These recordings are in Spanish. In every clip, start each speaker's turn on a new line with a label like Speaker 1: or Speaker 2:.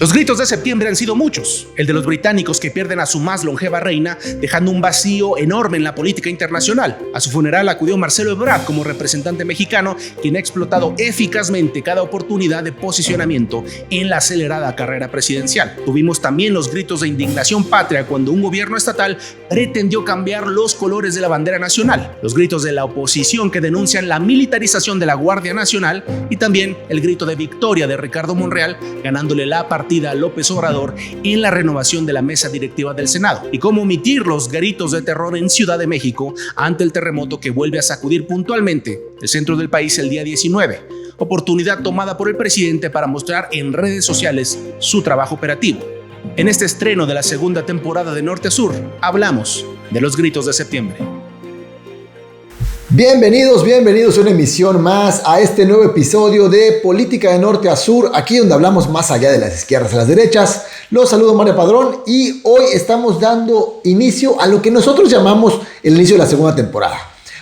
Speaker 1: Los gritos de septiembre han sido muchos. El de los británicos que pierden a su más longeva reina, dejando un vacío enorme en la política internacional. A su funeral acudió Marcelo Ebrard como representante mexicano, quien ha explotado eficazmente cada oportunidad de posicionamiento en la acelerada carrera presidencial. Tuvimos también los gritos de indignación patria cuando un gobierno estatal pretendió cambiar los colores de la bandera nacional. Los gritos de la oposición que denuncian la militarización de la Guardia Nacional y también el grito de victoria de Ricardo Monreal, ganándole la partida a López Obrador en la renovación de la mesa directiva del Senado. Y cómo omitir los gritos de terror en Ciudad de México ante el terremoto que vuelve a sacudir puntualmente el centro del país el día 19. Oportunidad tomada por el presidente para mostrar en redes sociales su trabajo operativo. En este estreno de la segunda temporada de Norte a Sur, hablamos de los gritos de septiembre.
Speaker 2: Bienvenidos a una emisión más, a este nuevo episodio de Política de Norte a Sur, aquí donde hablamos más allá de las izquierdas a las derechas. Los saludo Mario Padrón y hoy estamos dando inicio a lo que nosotros llamamos el inicio de la segunda temporada.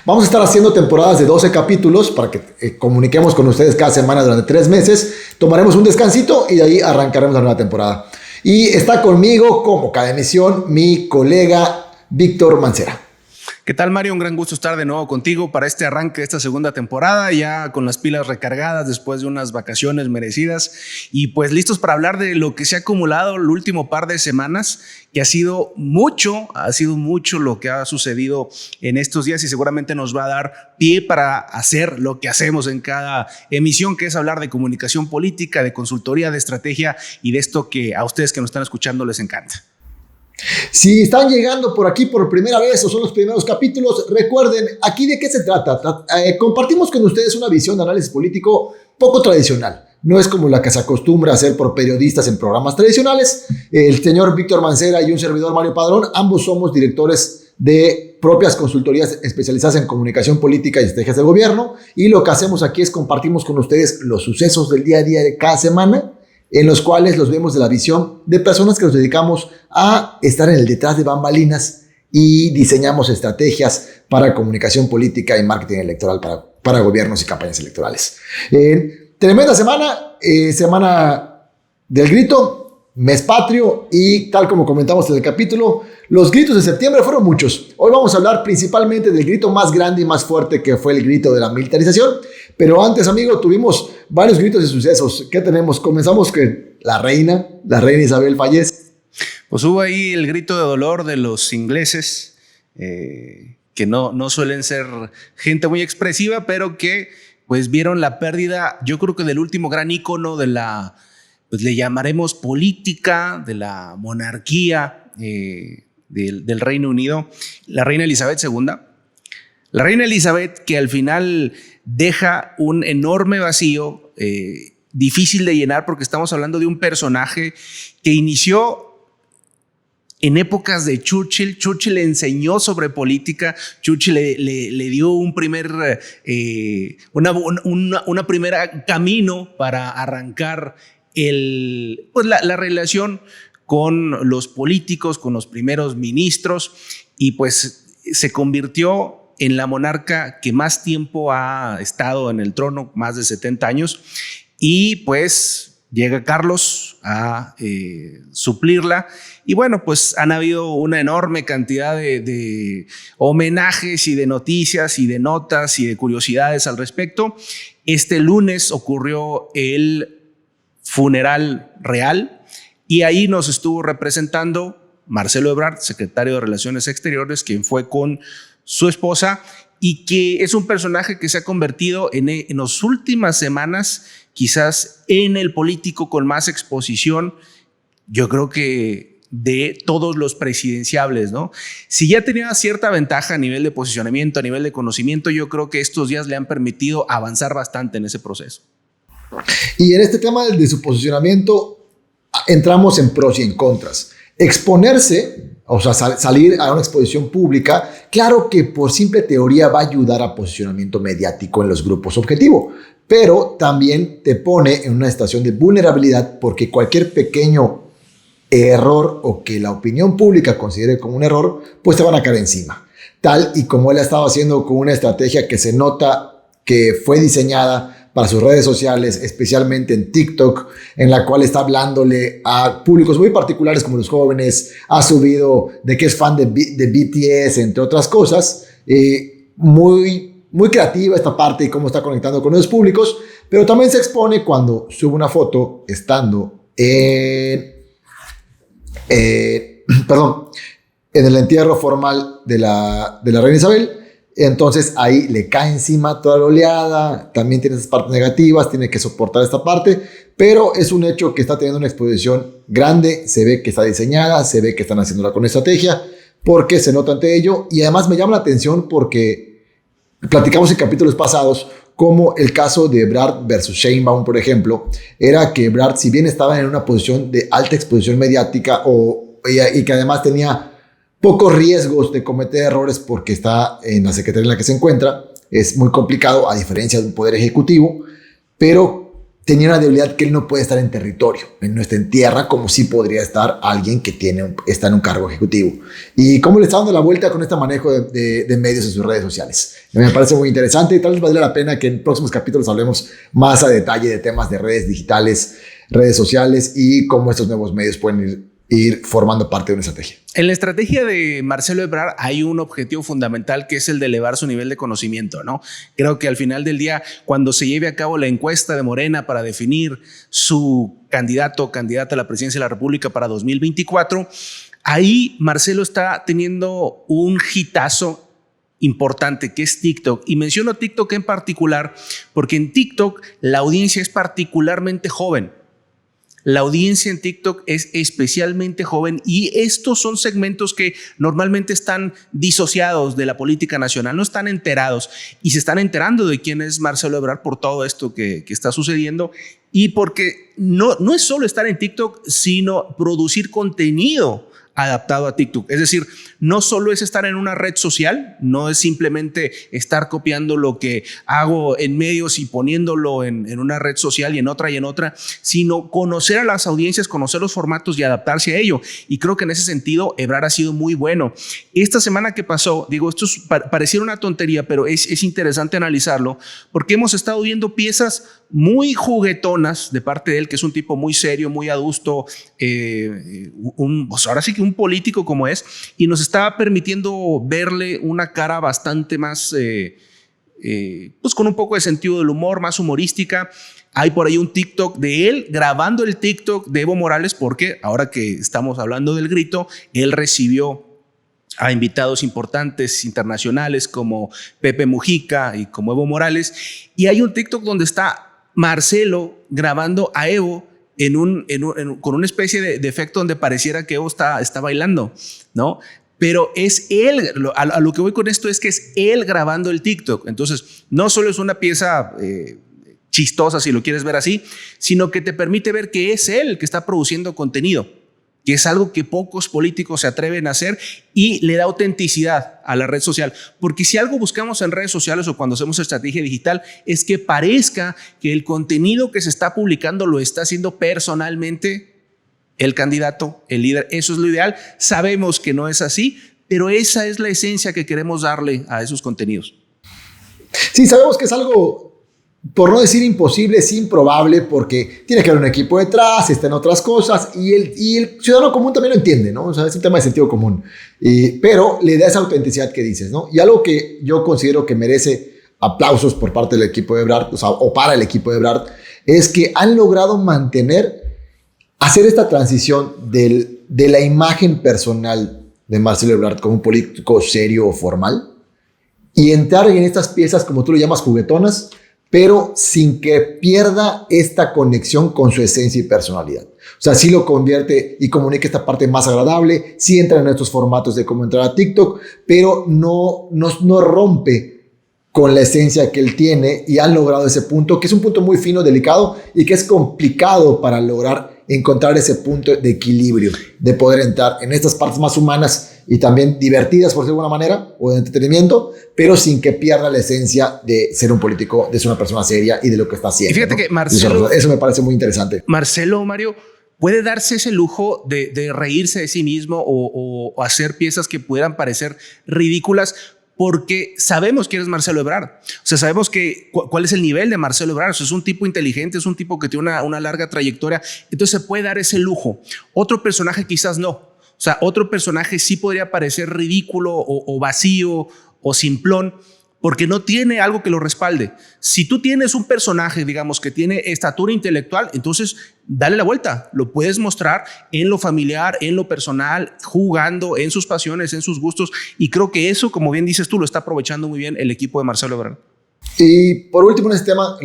Speaker 2: Vamos a estar haciendo temporadas de 12 capítulos para que comuniquemos con ustedes cada semana durante 3 meses. Tomaremos un descansito y de ahí arrancaremos la nueva temporada. Y está conmigo, como cada emisión, mi colega Víctor Mancera.
Speaker 1: ¿Qué tal, Mario? Un gran gusto estar de nuevo contigo para este arranque de esta segunda temporada, ya con las pilas recargadas después de unas vacaciones merecidas y pues listos para hablar de lo que se ha acumulado el último par de semanas, que ha sido mucho lo que ha sucedido en estos días y seguramente nos va a dar pie para hacer lo que hacemos en cada emisión, que es hablar de comunicación política, de consultoría, de estrategia y de esto que a ustedes que nos están escuchando les encanta.
Speaker 2: Si están llegando por aquí por primera vez o son los primeros capítulos, recuerden, ¿aquí de qué se trata? Compartimos con ustedes una visión de análisis político poco tradicional. No es como la que se acostumbra a hacer por periodistas en programas tradicionales. El señor Víctor Mancera y un servidor Mario Padrón, ambos somos directores de propias consultorías especializadas en comunicación política y estrategias de gobierno. Y lo que hacemos aquí es compartimos con ustedes los sucesos del día a día de cada semana, en los cuales los vemos de la visión de personas que nos dedicamos a estar en el detrás de bambalinas y diseñamos estrategias para comunicación política y marketing electoral para gobiernos y campañas electorales. Tremenda semana, semana del grito, mes patrio y tal como comentamos en el capítulo, los gritos de septiembre fueron muchos. Hoy vamos a hablar principalmente del grito más grande y más fuerte que fue el grito de la militarización. Pero antes, amigo, tuvimos varios gritos de sucesos. ¿Qué tenemos? Comenzamos que la reina Isabel fallece.
Speaker 1: Pues hubo ahí el grito de dolor de los ingleses, que no suelen ser gente muy expresiva, pero que pues vieron la pérdida, yo creo que del último gran ícono de la, pues le llamaremos política, de la monarquía del Reino Unido, la reina Elizabeth II. La reina Elizabeth, que al final deja un enorme vacío, difícil de llenar, porque estamos hablando de un personaje que inició en épocas de Churchill. Churchill le enseñó sobre política. Churchill le dio un primer, una primera camino para arrancar la relación con los políticos, con los primeros ministros, y pues se convirtió en la monarca que más tiempo ha estado en el trono, más de 70 años, y pues llega Carlos a suplirla. Y bueno, pues han habido una enorme cantidad de homenajes y de noticias y de notas y de curiosidades al respecto. Este lunes ocurrió el funeral real y ahí nos estuvo representando Marcelo Ebrard, secretario de Relaciones Exteriores, quien fue con su esposa y que es un personaje que se ha convertido en las últimas semanas quizás en el político con más exposición, yo creo que de todos los presidenciables, ¿no? Si ya tenía cierta ventaja a nivel de posicionamiento, a nivel de conocimiento, yo creo que estos días le han permitido avanzar bastante en ese proceso.
Speaker 2: Y en este tema de su posicionamiento entramos en pros y en contras. Exponerse, o sea, salir a una exposición pública, claro que por simple teoría va a ayudar a posicionamiento mediático en los grupos objetivo, pero también te pone en una situación de vulnerabilidad porque cualquier pequeño error o que la opinión pública considere como un error, pues te van a caer encima. Tal y como él ha estado haciendo con una estrategia que se nota que fue diseñada para sus redes sociales, especialmente en TikTok, en la cual está hablándole a públicos muy particulares como los jóvenes. Ha subido de que es fan de BTS, entre otras cosas. Muy creativa esta parte y cómo está conectando con los públicos, pero también se expone cuando sube una foto estando en el entierro formal de la reina Isabel. Entonces ahí le cae encima toda la oleada, también tiene esas partes negativas, tiene que soportar esta parte, pero es un hecho que está teniendo una exposición grande, se ve que está diseñada, se ve que están haciéndola con estrategia, porque se nota ante ello, y además me llama la atención porque platicamos en capítulos pasados como el caso de Ebrard versus Sheinbaum, por ejemplo, era que Ebrard, si bien estaba en una posición de alta exposición mediática y que además tenía pocos riesgos de cometer errores porque está en la secretaría en la que se encuentra, es muy complicado a diferencia de un poder ejecutivo, pero tenía una debilidad que él no puede estar en territorio, él no está en tierra como sí podría estar alguien que está en un cargo ejecutivo. Y cómo le está dando la vuelta con este manejo de medios en sus redes sociales. Me parece muy interesante y tal vez valdría la pena que en próximos capítulos hablemos más a detalle de temas de redes digitales, redes sociales y cómo estos nuevos medios pueden ir formando parte de una estrategia.
Speaker 1: En la estrategia de Marcelo Ebrard hay un objetivo fundamental que es el de elevar su nivel de conocimiento, ¿no? Creo que al final del día, cuando se lleve a cabo la encuesta de Morena para definir su candidato o candidata a la presidencia de la República para 2024, ahí Marcelo está teniendo un hitazo importante que es TikTok. Y menciono TikTok en particular porque en TikTok la audiencia es particularmente joven. La audiencia en TikTok es especialmente joven y estos son segmentos que normalmente están disociados de la política nacional, no están enterados y se están enterando de quién es Marcelo Ebrard por todo esto que está sucediendo y porque no es solo estar en TikTok, sino producir contenido adaptado a TikTok. Es decir, no solo es estar en una red social, no es simplemente estar copiando lo que hago en medios y poniéndolo en una red social y en otra, sino conocer a las audiencias, conocer los formatos y adaptarse a ello. Y creo que en ese sentido Ebrard ha sido muy bueno. Esta semana que pasó, digo, esto pareciera una tontería, pero es interesante analizarlo porque hemos estado viendo piezas muy juguetonas de parte de él, que es un tipo muy serio, muy adusto, pues ahora sí que un político como es, y nos está permitiendo verle una cara bastante más, pues con un poco de sentido del humor, más humorística. Hay por ahí un TikTok de él grabando el TikTok de Evo Morales, porque ahora que estamos hablando del grito, él recibió a invitados importantes internacionales como Pepe Mujica y como Evo Morales, y hay un TikTok donde está Marcelo grabando a Evo con una especie de efecto donde pareciera que Evo está bailando, ¿no? Pero es él, a lo que voy con esto es que es él grabando el TikTok. Entonces, no solo es una pieza chistosa, si lo quieres ver así, sino que te permite ver que es él el que está produciendo contenido, que es algo que pocos políticos se atreven a hacer y le da autenticidad a la red social. Porque si algo buscamos en redes sociales o cuando hacemos estrategia digital es que parezca que el contenido que se está publicando lo está haciendo personalmente el candidato, el líder. Eso es lo ideal. Sabemos que no es así, pero esa es la esencia que queremos darle a esos contenidos.
Speaker 2: Sí, sabemos que es algo, por no decir imposible, es improbable porque tiene que haber un equipo detrás, está en otras cosas y el ciudadano común también lo entiende, ¿no? O sea, es un tema de sentido común, pero le da esa autenticidad que dices, ¿no? Y algo que yo considero que merece aplausos por parte del equipo de Ebrard, o para el equipo de Ebrard, es que han logrado hacer esta transición de la imagen personal de Marcelo Ebrard como un político serio o formal y entrar en estas piezas, como tú lo llamas, juguetonas, pero sin que pierda esta conexión con su esencia y personalidad. O sea, sí lo convierte y comunica esta parte más agradable, sí entra en estos formatos de cómo entrar a TikTok, pero no rompe con la esencia que él tiene y han logrado ese punto, que es un punto muy fino, delicado y que es complicado para lograr encontrar ese punto de equilibrio, de poder entrar en estas partes más humanas y también divertidas, por decirlo de alguna manera, o de entretenimiento, pero sin que pierda la esencia de ser un político, de ser una persona seria y de lo que está haciendo.
Speaker 1: Y fíjate, ¿no? Que Marcelo...
Speaker 2: Eso me parece muy interesante.
Speaker 1: Marcelo, Mario, puede darse ese lujo de reírse de sí mismo o hacer piezas que pudieran parecer ridículas porque sabemos quién es Marcelo Ebrard. O sea, sabemos cuál es el nivel de Marcelo Ebrard. O sea, es un tipo inteligente, es un tipo que tiene una larga trayectoria. Entonces se puede dar ese lujo. Otro personaje quizás no. O sea, otro personaje sí podría parecer ridículo o vacío o simplón, porque no tiene algo que lo respalde. Si tú tienes un personaje, digamos, que tiene estatura intelectual, entonces dale la vuelta. Lo puedes mostrar en lo familiar, en lo personal, jugando, en sus pasiones, en sus gustos. Y creo que eso, como bien dices tú, lo está aprovechando muy bien el equipo de Marcelo Ebrard.
Speaker 2: Y por último en este tema,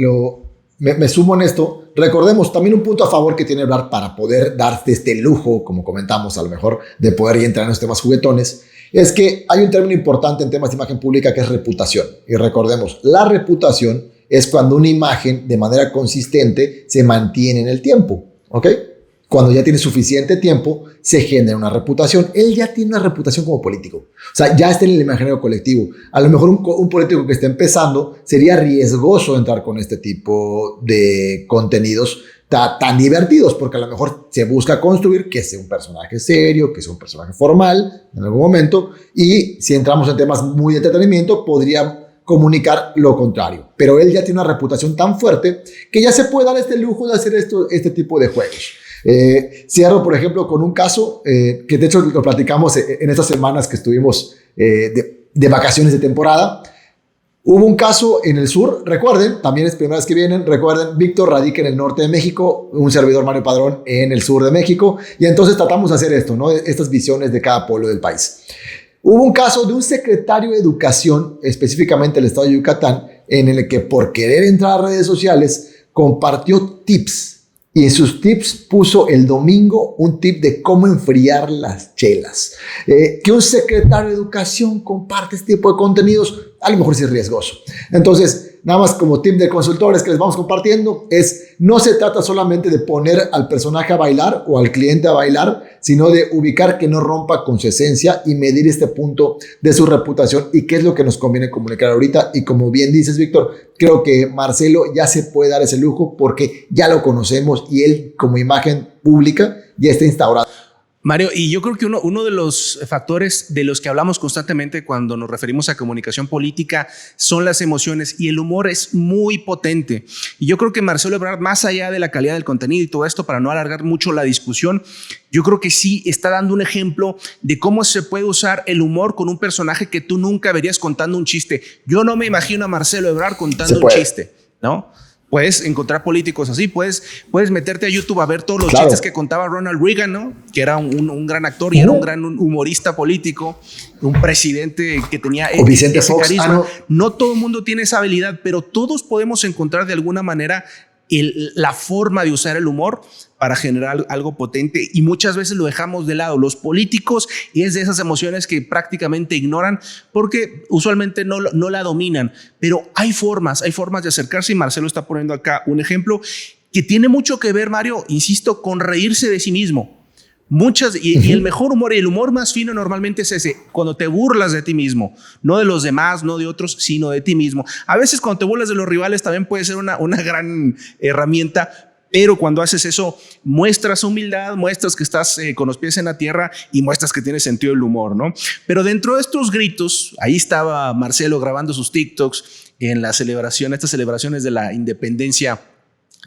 Speaker 2: me sumo en esto. Recordemos también un punto a favor que tiene Ebrard para poder darte este lujo, como comentamos, a lo mejor, de poder ya entrar en los temas juguetones, es que hay un término importante en temas de imagen pública que es reputación. Y recordemos, la reputación es cuando una imagen de manera consistente se mantiene en el tiempo, ¿ok? Cuando ya tiene suficiente tiempo, se genera una reputación. Él ya tiene una reputación como político. O sea, ya está en el imaginario colectivo. A lo mejor un político que está empezando sería riesgoso entrar con este tipo de contenidos tan divertidos, porque a lo mejor se busca construir que sea un personaje serio, que sea un personaje formal en algún momento, y si entramos en temas muy de entretenimiento, podría comunicar lo contrario. Pero él ya tiene una reputación tan fuerte que ya se puede dar este lujo de hacer este tipo de juegos. Cierro, por ejemplo, con un caso que de hecho lo platicamos en estas semanas que estuvimos de vacaciones de temporada. Hubo un caso en el sur, recuerden, también es primera vez que vienen, recuerden, Víctor radica en el norte de México, un servidor Mario Padrón en el sur de México, y entonces tratamos de hacer esto, ¿no? Estas visiones de cada pueblo del país. Hubo un caso de un secretario de Educación, específicamente del estado de Yucatán, en el que por querer entrar a redes sociales compartió tips. Y en sus tips puso el domingo un tip de cómo enfriar las chelas. Que un secretario de Educación comparte este tipo de contenidos, a lo mejor sí es riesgoso. Entonces, nada más como tip de consultores que les vamos compartiendo, no se trata solamente de poner al personaje a bailar o al cliente a bailar, sino de ubicar que no rompa con su esencia y medir este punto de su reputación y qué es lo que nos conviene comunicar ahorita. Y como bien dices, Víctor, creo que Marcelo ya se puede dar ese lujo porque ya lo conocemos y él como imagen pública ya está instaurado.
Speaker 1: Mario, y yo creo que uno de los factores de los que hablamos constantemente cuando nos referimos a comunicación política son las emociones, y el humor es muy potente. Y yo creo que Marcelo Ebrard, más allá de la calidad del contenido y todo esto, para no alargar mucho la discusión, yo creo que sí está dando un ejemplo de cómo se puede usar el humor con un personaje que tú nunca verías contando un chiste. Yo no me imagino a Marcelo Ebrard contando un chiste, ¿no? Puedes encontrar políticos así, puedes meterte a YouTube a ver todos los chistes que contaba Ronald Reagan, ¿no? Que era un gran actor y era un gran humorista político, un presidente que tenía ese carisma. No todo el mundo tiene esa habilidad, pero todos podemos encontrar de alguna manera la forma de usar el humor para generar algo potente, y muchas veces lo dejamos de lado. Los políticos es de esas emociones que prácticamente ignoran porque usualmente no la dominan, pero hay formas de acercarse, y Marcelo está poniendo acá un ejemplo que tiene mucho que ver, Mario, insisto, con reírse de sí mismo. Y el mejor humor y el humor más fino normalmente es ese, cuando te burlas de ti mismo, no de los demás, no de otros, sino de ti mismo. A veces cuando te burlas de los rivales también puede ser una gran herramienta, pero cuando haces eso muestras humildad, muestras que estás con los pies en la tierra y muestras que tienes sentido del humor, ¿no? Pero dentro de estos gritos, ahí estaba Marcelo grabando sus TikToks en estas celebraciones de la independencia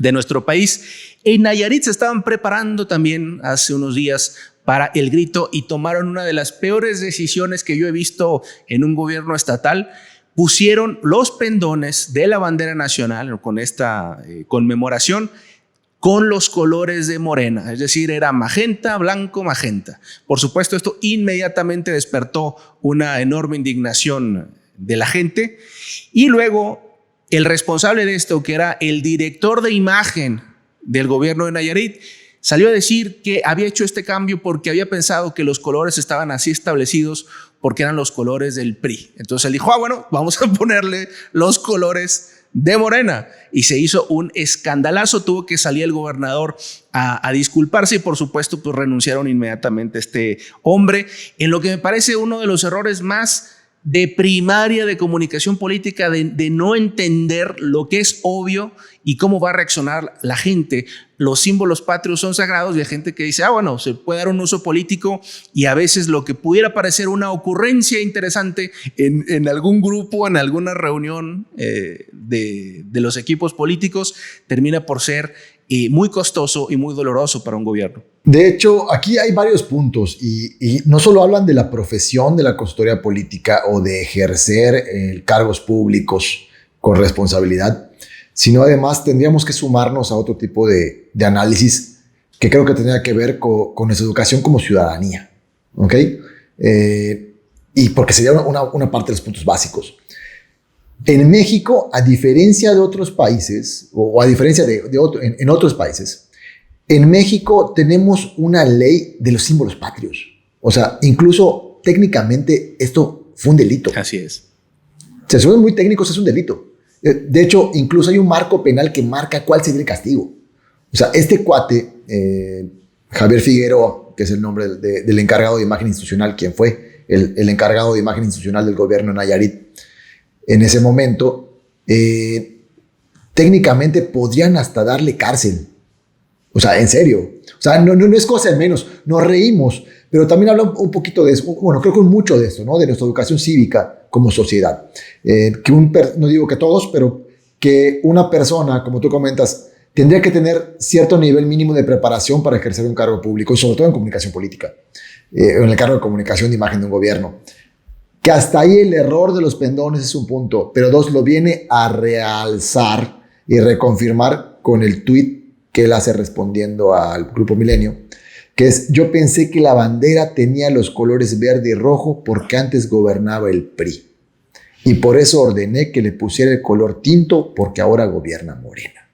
Speaker 1: de nuestro país. En Nayarit se estaban preparando también hace unos días para el grito y tomaron una de las peores decisiones que yo he visto en un gobierno estatal. Pusieron los pendones de la bandera nacional con esta conmemoración con los colores de Morena, es decir, era magenta, blanco, magenta. Por supuesto, esto inmediatamente despertó una enorme indignación de la gente, y luego el responsable de esto, que era el director de imagen del gobierno de Nayarit, salió a decir que había hecho este cambio porque había pensado que los colores estaban así establecidos porque eran los colores del PRI. Entonces él dijo, bueno, vamos a ponerle los colores de Morena, y se hizo un escandalazo. Tuvo que salir el gobernador a disculparse, y por supuesto pues renunciaron inmediatamente a este hombre, en lo que me parece uno de los errores más de primaria de comunicación política, de no entender lo que es obvio y cómo va a reaccionar la gente. Los símbolos patrios son sagrados y hay gente que dice, bueno, se puede dar un uso político, y a veces lo que pudiera parecer una ocurrencia interesante en algún grupo, en alguna reunión de los equipos políticos, termina por ser muy costoso y muy doloroso para un gobierno.
Speaker 2: De hecho, aquí hay varios puntos y no solo hablan de la profesión de la consultoría política o de ejercer cargos públicos con responsabilidad, sino además tendríamos que sumarnos a otro tipo de análisis que creo que tendría que ver con nuestra educación como ciudadanía, ¿ok? Y porque sería una parte de los puntos básicos. En México, a diferencia de otros países, o a diferencia en otros países, en México tenemos una ley de los símbolos patrios. O sea, incluso técnicamente esto fue un delito.
Speaker 1: Así es.
Speaker 2: Se suenan muy técnicos, es un delito. De hecho, incluso hay un marco penal que marca cuál sería el castigo. O sea, este cuate, Javier Figueroa, que es el nombre del encargado de imagen institucional, quien fue el encargado de imagen institucional del gobierno de Nayarit, en ese momento, técnicamente podrían hasta darle cárcel. O sea, en serio. O sea, no es cosa de menos. Nos reímos, pero también habla un poquito de eso. Bueno, creo que mucho de esto, ¿no? De nuestra educación cívica como sociedad. No digo que todos, pero que una persona, como tú comentas, tendría que tener cierto nivel mínimo de preparación para ejercer un cargo público, y sobre todo en comunicación política, en el cargo de comunicación de imagen de un gobierno. Que hasta ahí el error de los pendones es un punto, pero dos, lo viene a realzar y reconfirmar con el tuit que él hace respondiendo al Grupo Milenio, que es: yo pensé que la bandera tenía los colores verde y rojo porque antes gobernaba el PRI, y por eso ordené que le pusiera el color tinto porque ahora gobierna Morena.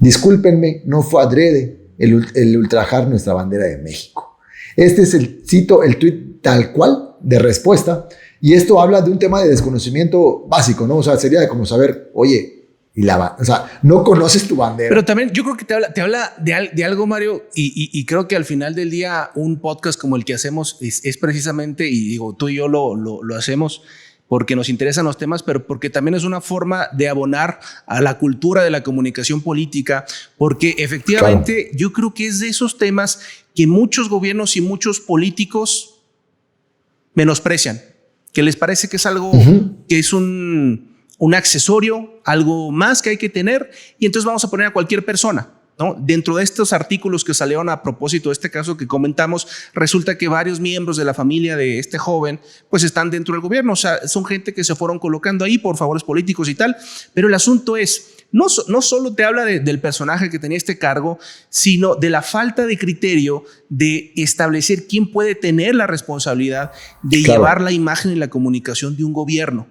Speaker 2: Discúlpenme, no fue adrede el ultrajar nuestra bandera de México. Este es cito el tuit tal cual de respuesta, y esto habla de un tema de desconocimiento básico, ¿no? O sea, sería como saber, oye, o sea, no conoces tu bandera.
Speaker 1: Pero también yo creo que te habla de algo, Mario, y creo que al final del día un podcast como el que hacemos es precisamente, y digo, tú y yo lo hacemos porque nos interesan los temas, pero porque también es una forma de abonar a la cultura de la comunicación política, porque efectivamente claro, yo creo que es de esos temas que muchos gobiernos y muchos políticos menosprecian, que les parece que es algo que es un accesorio, algo más que hay que tener, y entonces vamos a poner a cualquier persona, ¿no? Dentro de estos artículos que salieron a propósito de este caso que comentamos, resulta que varios miembros de la familia de este joven pues están dentro del gobierno. O sea, son gente que se fueron colocando ahí por favores políticos y tal, pero el asunto es, no solo te habla del personaje que tenía este cargo, sino de la falta de criterio de establecer quién puede tener la responsabilidad de llevar la imagen y la comunicación de un gobierno.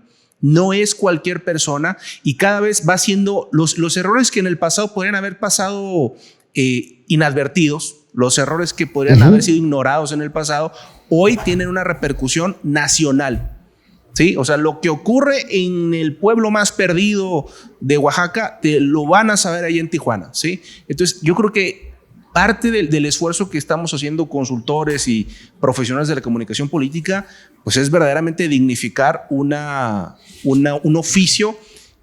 Speaker 1: No es cualquier persona, y cada vez va haciendo los errores que en el pasado podrían haber pasado inadvertidos, los errores que podrían haber sido ignorados en el pasado, hoy tienen una repercusión nacional. ¿Sí? O sea, lo que ocurre en el pueblo más perdido de Oaxaca, lo van a saber ahí en Tijuana. ¿Sí? Entonces, yo creo que parte del esfuerzo que estamos haciendo consultores y profesionales de la comunicación política, pues es verdaderamente dignificar un oficio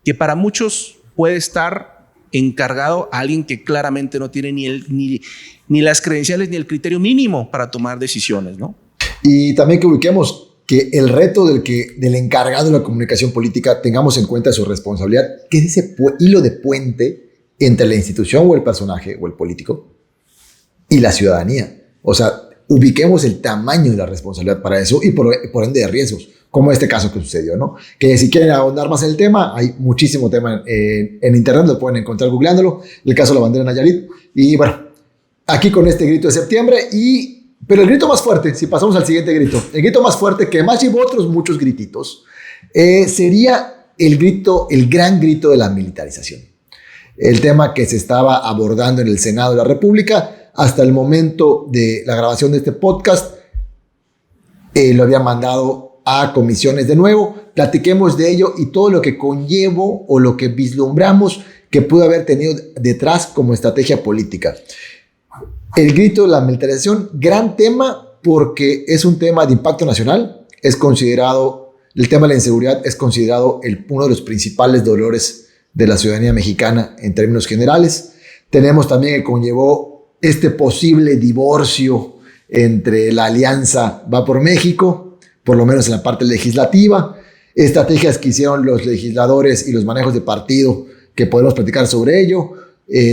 Speaker 1: que para muchos puede estar encargado a alguien que claramente no tiene ni las credenciales ni el criterio mínimo para tomar decisiones, ¿no?
Speaker 2: Y también que ubiquemos que el reto del encargado de la comunicación política, tengamos en cuenta su responsabilidad, que es ese hilo de puente entre la institución o el personaje o el político y la ciudadanía. O sea, ubiquemos el tamaño de la responsabilidad para eso y por ende de riesgos, como este caso que sucedió, ¿no? Que si quieren ahondar más en el tema, hay muchísimo tema en internet, lo pueden encontrar googleándolo, el caso de la bandera Nayarit. Y bueno, aquí con este grito de septiembre, pero el grito más fuerte, si pasamos al siguiente grito, el grito más fuerte, que además llevó otros muchos grititos, sería el gran grito de la militarización. El tema que se estaba abordando en el Senado de la República. Hasta el momento de la grabación de este podcast, lo había mandado a comisiones de nuevo. Platiquemos de ello y todo lo que conllevo o lo que vislumbramos que pudo haber tenido detrás como estrategia política. El grito de la militarización, gran tema porque es un tema de impacto nacional. Es considerado el tema de la inseguridad es considerado uno de los principales dolores de la ciudadanía mexicana en términos generales. Tenemos también que conllevó este posible divorcio entre la alianza Va por México, por lo menos en la parte legislativa, estrategias que hicieron los legisladores y los manejos de partido, que podemos platicar sobre ello,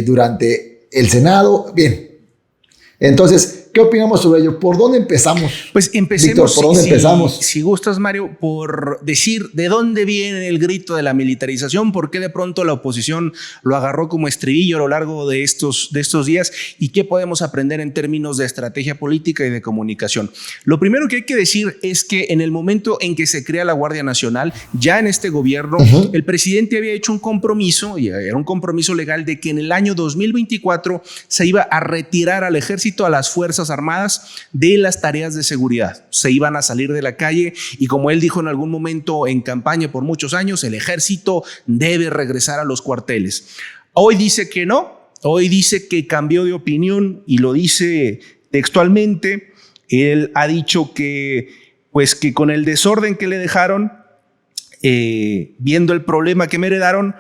Speaker 2: durante el Senado. Bien, entonces, ¿qué opinamos sobre ello? ¿Por dónde empezamos?
Speaker 1: Pues empecemos,
Speaker 2: Víctor, ¿por dónde empezamos?
Speaker 1: Si gustas, Mario, por decir de dónde viene el grito de la militarización, por qué de pronto la oposición lo agarró como estribillo a lo largo de estos días y qué podemos aprender en términos de estrategia política y de comunicación. Lo primero que hay que decir es que en el momento en que se crea la Guardia Nacional, ya en este gobierno, el presidente había hecho un compromiso, y era un compromiso legal, de que en el año 2024 se iba a retirar al ejército, a las Fuerzas Armadas, de las tareas de seguridad. Se iban a salir de la calle y, como él dijo en algún momento en campaña por muchos años, el ejército debe regresar a los cuarteles. Hoy dice que no, hoy dice que cambió de opinión y lo dice textualmente. Él ha dicho que, pues, que con el desorden que le dejaron, viendo el problema que me heredaron,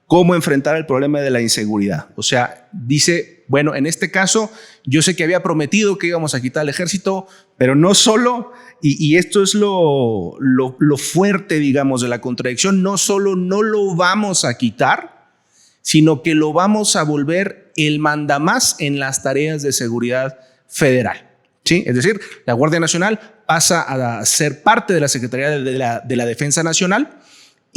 Speaker 1: cómo enfrentar el problema de la inseguridad. O sea, dice, bueno, en este caso, yo sé que había prometido que íbamos a quitar al ejército, pero no solo, y esto es lo fuerte, digamos, de la contradicción, no solo no lo vamos a quitar, sino que lo vamos a volver el mandamás en las tareas de seguridad federal. ¿Sí? Es decir, la Guardia Nacional pasa a ser parte de la Secretaría de la Defensa Nacional,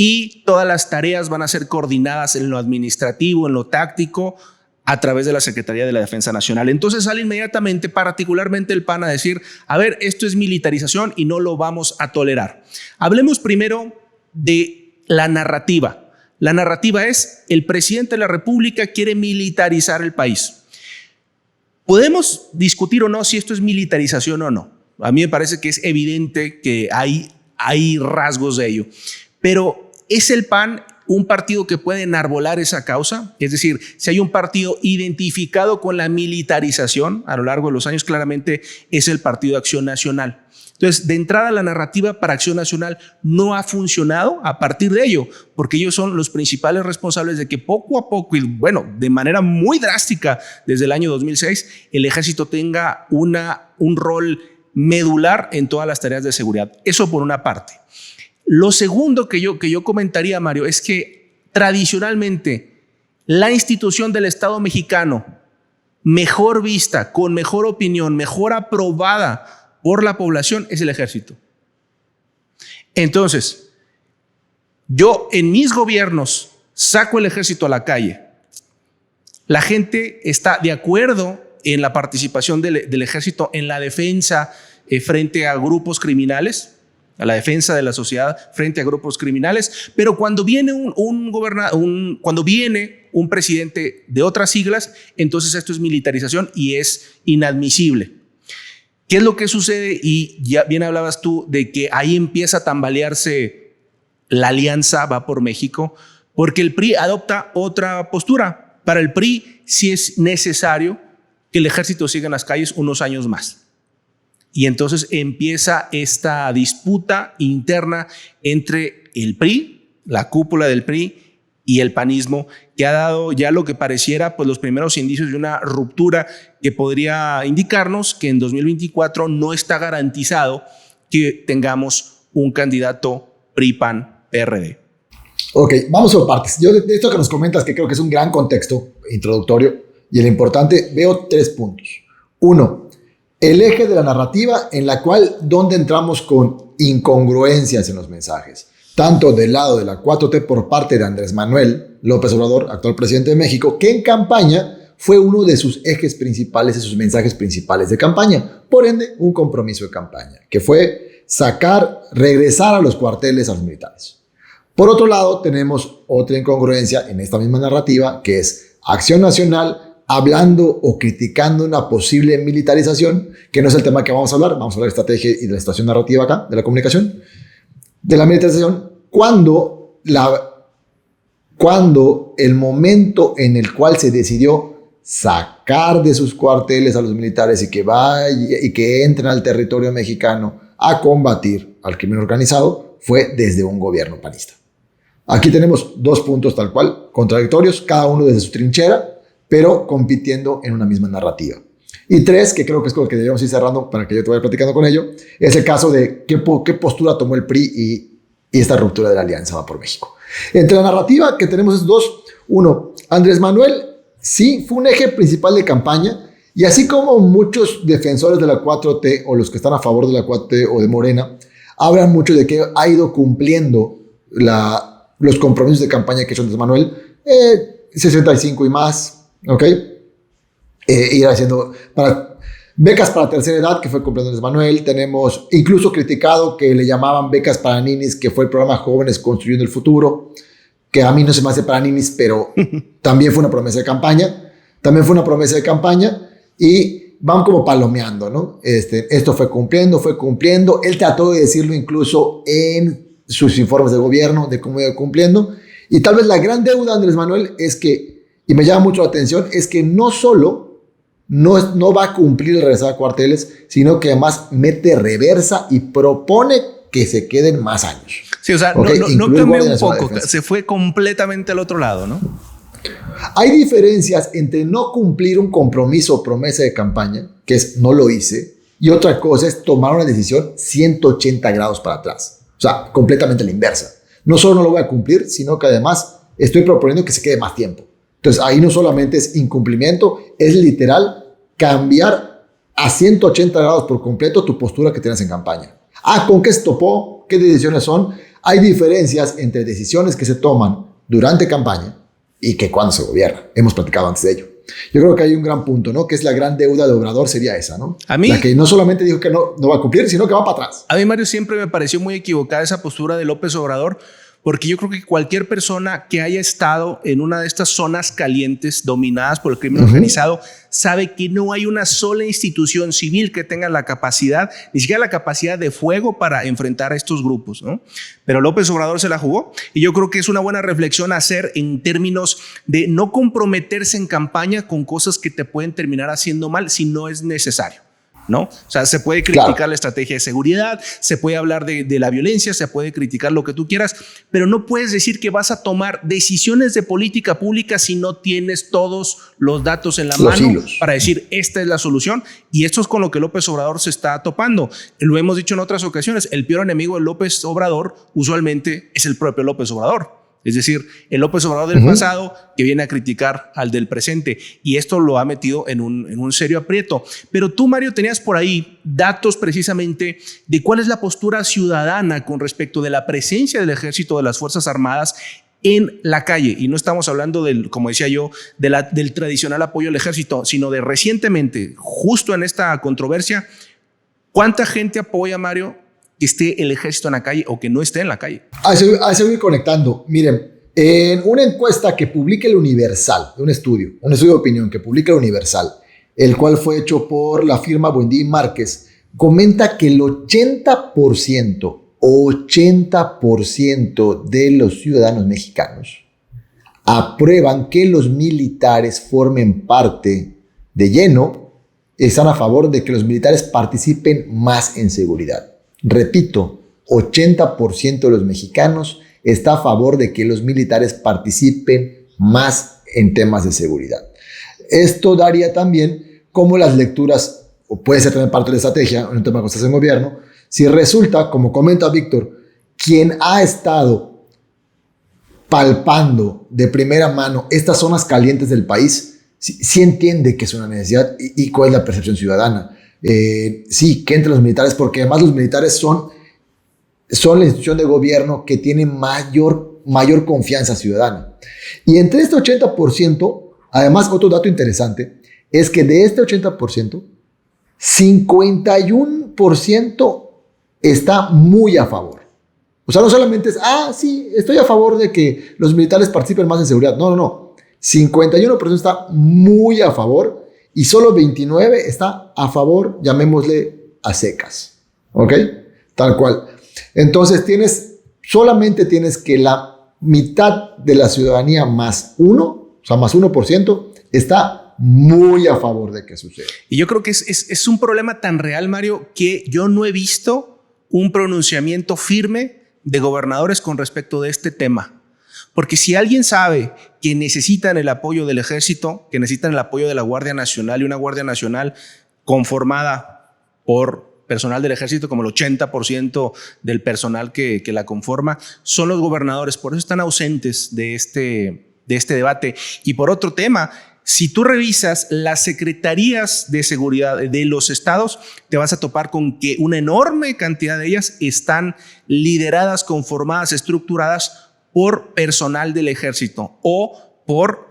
Speaker 1: y todas las tareas van a ser coordinadas en lo administrativo, en lo táctico, a través de la Secretaría de la Defensa Nacional. Entonces sale inmediatamente, particularmente el PAN, a decir, a ver, esto es militarización y no lo vamos a tolerar. Hablemos primero de la narrativa. La narrativa es, el presidente de la República quiere militarizar el país. Podemos discutir o no si esto es militarización o no. A mí me parece que es evidente que hay rasgos de ello. Pero ¿es el PAN un partido que puede enarbolar esa causa? Es decir, si hay un partido identificado con la militarización a lo largo de los años, claramente es el Partido de Acción Nacional. Entonces, de entrada, la narrativa para Acción Nacional no ha funcionado a partir de ello, porque ellos son los principales responsables de que poco a poco, y bueno, de manera muy drástica desde el año 2006, el ejército tenga un rol medular en todas las tareas de seguridad. Eso por una parte. Lo segundo que yo comentaría, Mario, es que tradicionalmente la institución del Estado mexicano mejor vista, con mejor opinión, mejor aprobada por la población es el ejército. Entonces, yo en mis gobiernos saco el ejército a la calle. La gente está de acuerdo en la participación del ejército en la defensa frente a grupos criminales, a la defensa de la sociedad frente a grupos criminales, pero cuando viene cuando viene un presidente de otras siglas, entonces esto es militarización y es inadmisible. ¿Qué es lo que sucede? Y ya bien hablabas tú de que ahí empieza a tambalearse la alianza Va por México, porque el PRI adopta otra postura. Para el PRI sí es necesario que el ejército siga en las calles unos años más. Y entonces empieza esta disputa interna entre el PRI, la cúpula del PRI y el panismo, que ha dado ya lo que pareciera pues los primeros indicios de una ruptura que podría indicarnos que en 2024 no está garantizado que tengamos un candidato PRI-PAN-PRD.
Speaker 2: Ok, vamos por partes. Yo de esto que nos comentas, que creo que es un gran contexto introductorio y el importante, veo 3 puntos. 1, el eje de la narrativa en la cual donde entramos con incongruencias en los mensajes, tanto del lado de la 4T por parte de Andrés Manuel López Obrador, actual presidente de México, que en campaña fue uno de sus ejes principales, de sus mensajes principales de campaña, por ende un compromiso de campaña, que fue regresar a los cuarteles a los militares. Por otro lado, tenemos otra incongruencia en esta misma narrativa, que es Acción Nacional hablando o criticando una posible militarización, que no es el tema que vamos a hablar de estrategia y de la situación narrativa acá, de la comunicación, de la militarización, cuando el momento en el cual se decidió sacar de sus cuarteles a los militares y que entren al territorio mexicano a combatir al crimen organizado, fue desde un gobierno panista. Aquí tenemos dos puntos tal cual, contradictorios, cada uno desde su trinchera, pero compitiendo en una misma narrativa. Y tres, que creo que es con lo que debemos ir cerrando para que yo te vaya platicando con ello, es el caso de qué postura tomó el PRI y esta ruptura de la alianza Va por México. Entre la narrativa que tenemos es dos. Uno, Andrés Manuel sí fue un eje principal de campaña, y así como muchos defensores de la 4T o los que están a favor de la 4T o de Morena, hablan mucho de que ha ido cumpliendo los compromisos de campaña que ha hecho Andrés Manuel, 65 y más, ¿ok? Ir haciendo becas para tercera edad, que fue cumpliendo Andrés Manuel. Tenemos incluso criticado que le llamaban becas para ninis, que fue el programa Jóvenes Construyendo el Futuro, que a mí no se me hace para ninis, pero también fue una promesa de campaña. Y van como palomeando, ¿no? Esto fue cumpliendo. Él trató de decirlo incluso en sus informes de gobierno, de cómo iba cumpliendo. Y tal vez la gran deuda de Andrés Manuel es que, y me llama mucho la atención, es que no solo no va a cumplir el regresar a cuarteles, sino que además mete reversa y propone que se queden más años.
Speaker 1: Sí, o sea, okay, no cambió un poco, se fue completamente al otro lado, ¿no?
Speaker 2: Hay diferencias entre no cumplir un compromiso o promesa de campaña, que es no lo hice, y otra cosa es tomar una decisión 180 grados para atrás. O sea, completamente la inversa. No solo no lo voy a cumplir, sino que además estoy proponiendo que se quede más tiempo. Entonces, ahí no solamente es incumplimiento, es literal cambiar a 180 grados por completo tu postura que tienes en campaña. ¿Con qué se topó? ¿Qué decisiones son? Hay diferencias entre decisiones que se toman durante campaña y que cuando se gobierna. Hemos platicado antes de ello. Yo creo que hay un gran punto, ¿no? Que es la gran deuda de Obrador, sería esa, ¿no?
Speaker 1: A mí,
Speaker 2: la que no solamente dijo que no va a cumplir, sino que va para atrás.
Speaker 1: A mí, Mario, siempre me pareció muy equivocada esa postura de López Obrador, porque yo creo que cualquier persona que haya estado en una de estas zonas calientes dominadas por el crimen organizado sabe que no hay una sola institución civil que tenga la capacidad, ni siquiera la capacidad de fuego para enfrentar a estos grupos, ¿no? Pero López Obrador se la jugó, y yo creo que es una buena reflexión hacer en términos de no comprometerse en campaña con cosas que te pueden terminar haciendo mal si no es necesario, ¿no? O sea, se puede criticar la estrategia de seguridad, se puede hablar de la violencia, se puede criticar lo que tú quieras, pero no puedes decir que vas a tomar decisiones de política pública si no tienes todos los datos en la mano para decir esta es la solución. Y esto es con lo que López Obrador se está topando. Lo hemos dicho en otras ocasiones, el peor enemigo de López Obrador usualmente es el propio López Obrador. Es decir, el López Obrador del pasado que viene a criticar al del presente, y esto lo ha metido en un serio aprieto. Pero tú, Mario, tenías por ahí datos precisamente de cuál es la postura ciudadana con respecto de la presencia del ejército, de las Fuerzas Armadas en la calle. Y no estamos hablando como decía yo, del tradicional apoyo al ejército, sino de recientemente, justo en esta controversia, ¿cuánta gente apoya, Mario, que esté el ejército en la calle o que no esté en la calle?
Speaker 2: A eso voy conectando. Miren, en una encuesta que publica el Universal, un estudio de opinión que publica el Universal, el cual fue hecho por la firma Buendía y Márquez, comenta que el 80% de los ciudadanos mexicanos aprueban que los militares formen parte de lleno, están a favor de que los militares participen más en seguridad. Repito, 80% de los mexicanos está a favor de que los militares participen más en temas de seguridad. Esto daría también como las lecturas, o puede ser también parte de la estrategia, en un tema que estás en gobierno, si resulta, como comenta Víctor, quien ha estado palpando de primera mano estas zonas calientes del país, sí entiende que es una necesidad y cuál es la percepción ciudadana. Sí, que entre los militares, porque además los militares son la institución de gobierno que tiene mayor confianza ciudadana. Y entre este 80%, además otro dato interesante, es que de este 80%, 51% está muy a favor. O sea, no solamente es, sí, estoy a favor de que los militares participen más en seguridad. No. 51% está muy a favor y solo 29% está a favor, llamémosle a secas. ¿Ok? Tal cual. Entonces solamente tienes que la mitad de la ciudadanía más 1% está muy a favor de que suceda.
Speaker 1: Y yo creo que es un problema tan real, Mario, que yo no he visto un pronunciamiento firme de gobernadores con respecto de este tema. Porque si alguien sabe que necesitan el apoyo del ejército, que necesitan el apoyo de la Guardia Nacional, y una Guardia Nacional conformada por personal del ejército, como el 80% del personal que la conforma, son los gobernadores. Por eso están ausentes de este debate. Y por otro tema, si tú revisas las secretarías de seguridad de los estados, te vas a topar con que una enorme cantidad de ellas están lideradas, conformadas, estructuradas por personal del ejército o por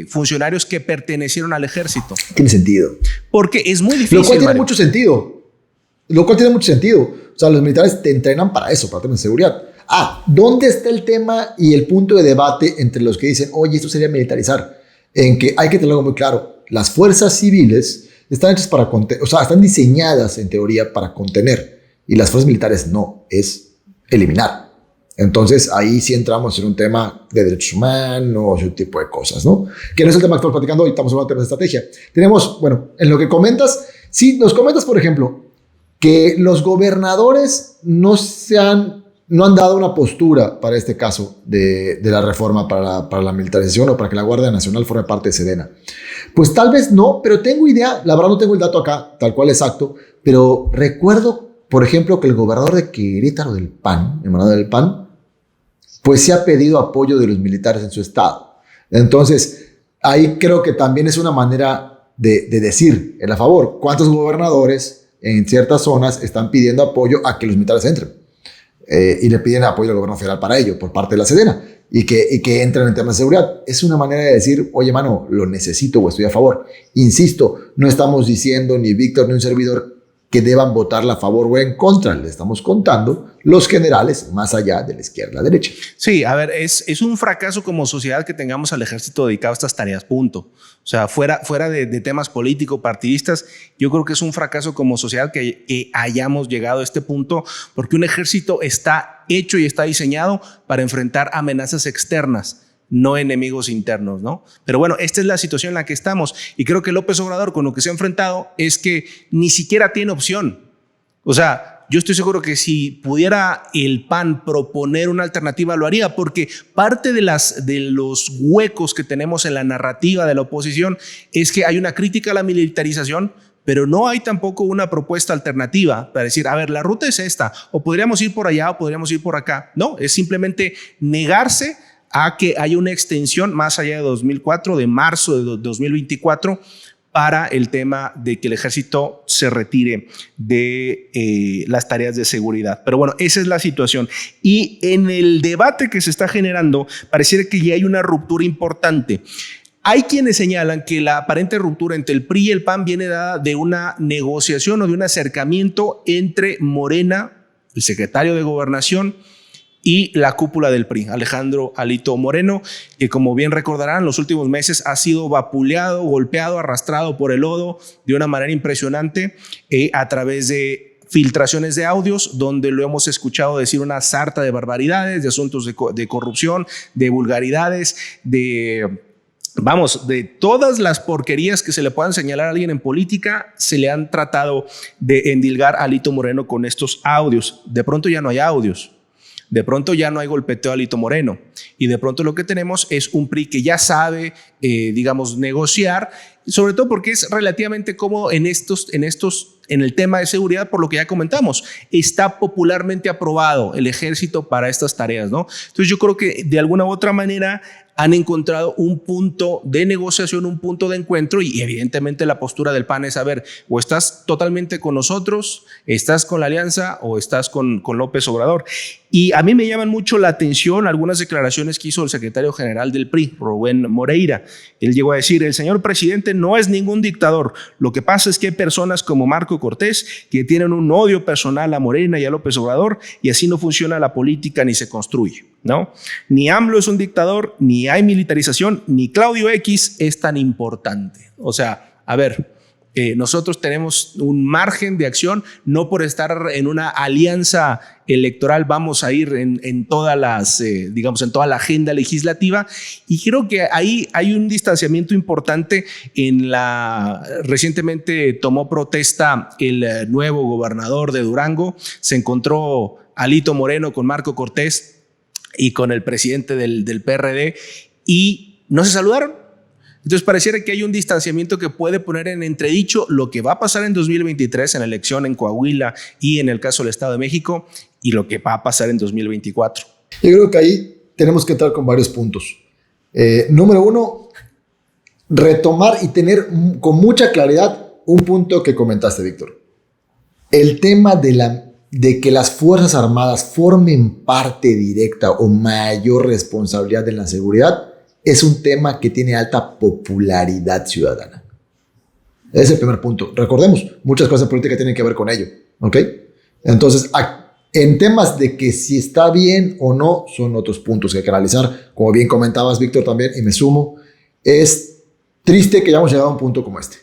Speaker 1: funcionarios que pertenecieron al ejército.
Speaker 2: Tiene sentido.
Speaker 1: Porque es muy difícil.
Speaker 2: Lo cual tiene mucho sentido. O sea, los militares te entrenan para eso, para tener seguridad. ¿Dónde está el tema y el punto de debate entre los que dicen, oye, esto sería militarizar? En que hay que tener algo muy claro. Las fuerzas civiles están hechas para contener, o sea, están diseñadas en teoría para contener. Y las fuerzas militares no, es eliminar. Entonces, ahí sí entramos en un tema de derechos humanos y un tipo de cosas, ¿no? Que no es el tema que estamos platicando hoy, estamos hablando de temas de estrategia. Tenemos, bueno, en lo que comentas, sí, nos comentas, por ejemplo, que los gobernadores no han dado una postura para este caso de la reforma para la militarización o para que la Guardia Nacional forme parte de Sedena. Pues tal vez no, pero tengo idea, la verdad no tengo el dato acá, tal cual exacto, pero recuerdo, por ejemplo, que el gobernador de Querétaro del PAN, emanado del PAN, pues se ha pedido apoyo de los militares en su estado. Entonces, ahí creo que también es una manera de decir en la favor. ¿Cuántos gobernadores en ciertas zonas están pidiendo apoyo a que los militares entren? Y le piden apoyo al gobierno federal para ello, por parte de la Sedena, y que entren en temas de seguridad. Es una manera de decir, oye, mano, lo necesito o estoy a favor. Insisto, no estamos diciendo ni Víctor ni un servidor que deban votarla a favor o en contra. Le estamos contando los generales más allá de la izquierda a la derecha.
Speaker 1: Sí, a ver, es un fracaso como sociedad que tengamos al ejército dedicado a estas tareas, punto. O sea, fuera de temas político-partidistas, yo creo que es un fracaso como sociedad que hayamos llegado a este punto, porque un ejército está hecho y está diseñado para enfrentar amenazas externas, no enemigos internos, ¿no? Pero bueno, esta es la situación en la que estamos, y creo que López Obrador con lo que se ha enfrentado es que ni siquiera tiene opción. O sea, yo estoy seguro que si pudiera el PAN proponer una alternativa lo haría, porque parte de los huecos que tenemos en la narrativa de la oposición es que hay una crítica a la militarización, pero no hay tampoco una propuesta alternativa para decir, a ver, la ruta es esta, o podríamos ir por allá o podríamos ir por acá. No, es simplemente negarse a que haya una extensión más allá de 2004, de marzo de 2024, para el tema de que el ejército se retire de las tareas de seguridad. Pero bueno, esa es la situación. Y en el debate que se está generando, pareciera que ya hay una ruptura importante. Hay quienes señalan que la aparente ruptura entre el PRI y el PAN viene dada de una negociación o de un acercamiento entre Morena, el secretario de Gobernación, y la cúpula del PRI, Alejandro Alito Moreno, que como bien recordarán, los últimos meses ha sido vapuleado, golpeado, arrastrado por el lodo de una manera impresionante a través de filtraciones de audios donde lo hemos escuchado decir una sarta de barbaridades, de asuntos de corrupción, de vulgaridades, de todas las porquerías que se le puedan señalar a alguien en política, se le han tratado de endilgar a Alito Moreno con estos audios. De pronto ya no hay audios. De pronto ya no hay golpeteo a Alito Moreno, y de pronto lo que tenemos es un PRI que ya sabe, negociar, sobre todo porque es relativamente cómodo en el tema de seguridad, por lo que ya comentamos. Está popularmente aprobado el ejército para estas tareas, ¿no? Entonces yo creo que de alguna u otra manera han encontrado un punto de negociación, un punto de encuentro, y evidentemente la postura del PAN es, a ver, o estás totalmente con nosotros, estás con la alianza o estás con López Obrador. Y a mí me llaman mucho la atención algunas declaraciones que hizo el secretario general del PRI, Rubén Moreira. Él llegó a decir, el señor presidente no es ningún dictador, lo que pasa es que hay personas como Marco Cortés que tienen un odio personal a Morena y a López Obrador, y así no funciona la política ni se construye, ¿no? Ni AMLO es un dictador, ni hay militarización, ni Claudio X es tan importante. O sea, a ver, nosotros tenemos un margen de acción, no por estar en una alianza electoral vamos a ir en todas las, en toda la agenda legislativa, y creo que ahí hay un distanciamiento importante. Recientemente tomó protesta el nuevo gobernador de Durango, se encontró Alito Moreno, con Marco Cortés y con el presidente del PRD, y no se saludaron. Entonces pareciera que hay un distanciamiento que puede poner en entredicho lo que va a pasar en 2023 en la elección en Coahuila y en el caso del Estado de México, y lo que va a pasar en 2024.
Speaker 2: Yo creo que ahí tenemos que entrar con varios puntos. Número uno, retomar y tener con mucha claridad un punto que comentaste, Víctor. El tema de que las Fuerzas Armadas formen parte directa o mayor responsabilidad en la seguridad es un tema que tiene alta popularidad ciudadana. Ese es el primer punto. Recordemos, muchas cosas en política tienen que ver con ello, ¿ok? Entonces, en temas de que si está bien o no, son otros puntos que hay que analizar. Como bien comentabas, Víctor, también, y me sumo, es triste que hayamos llegado a un punto como este.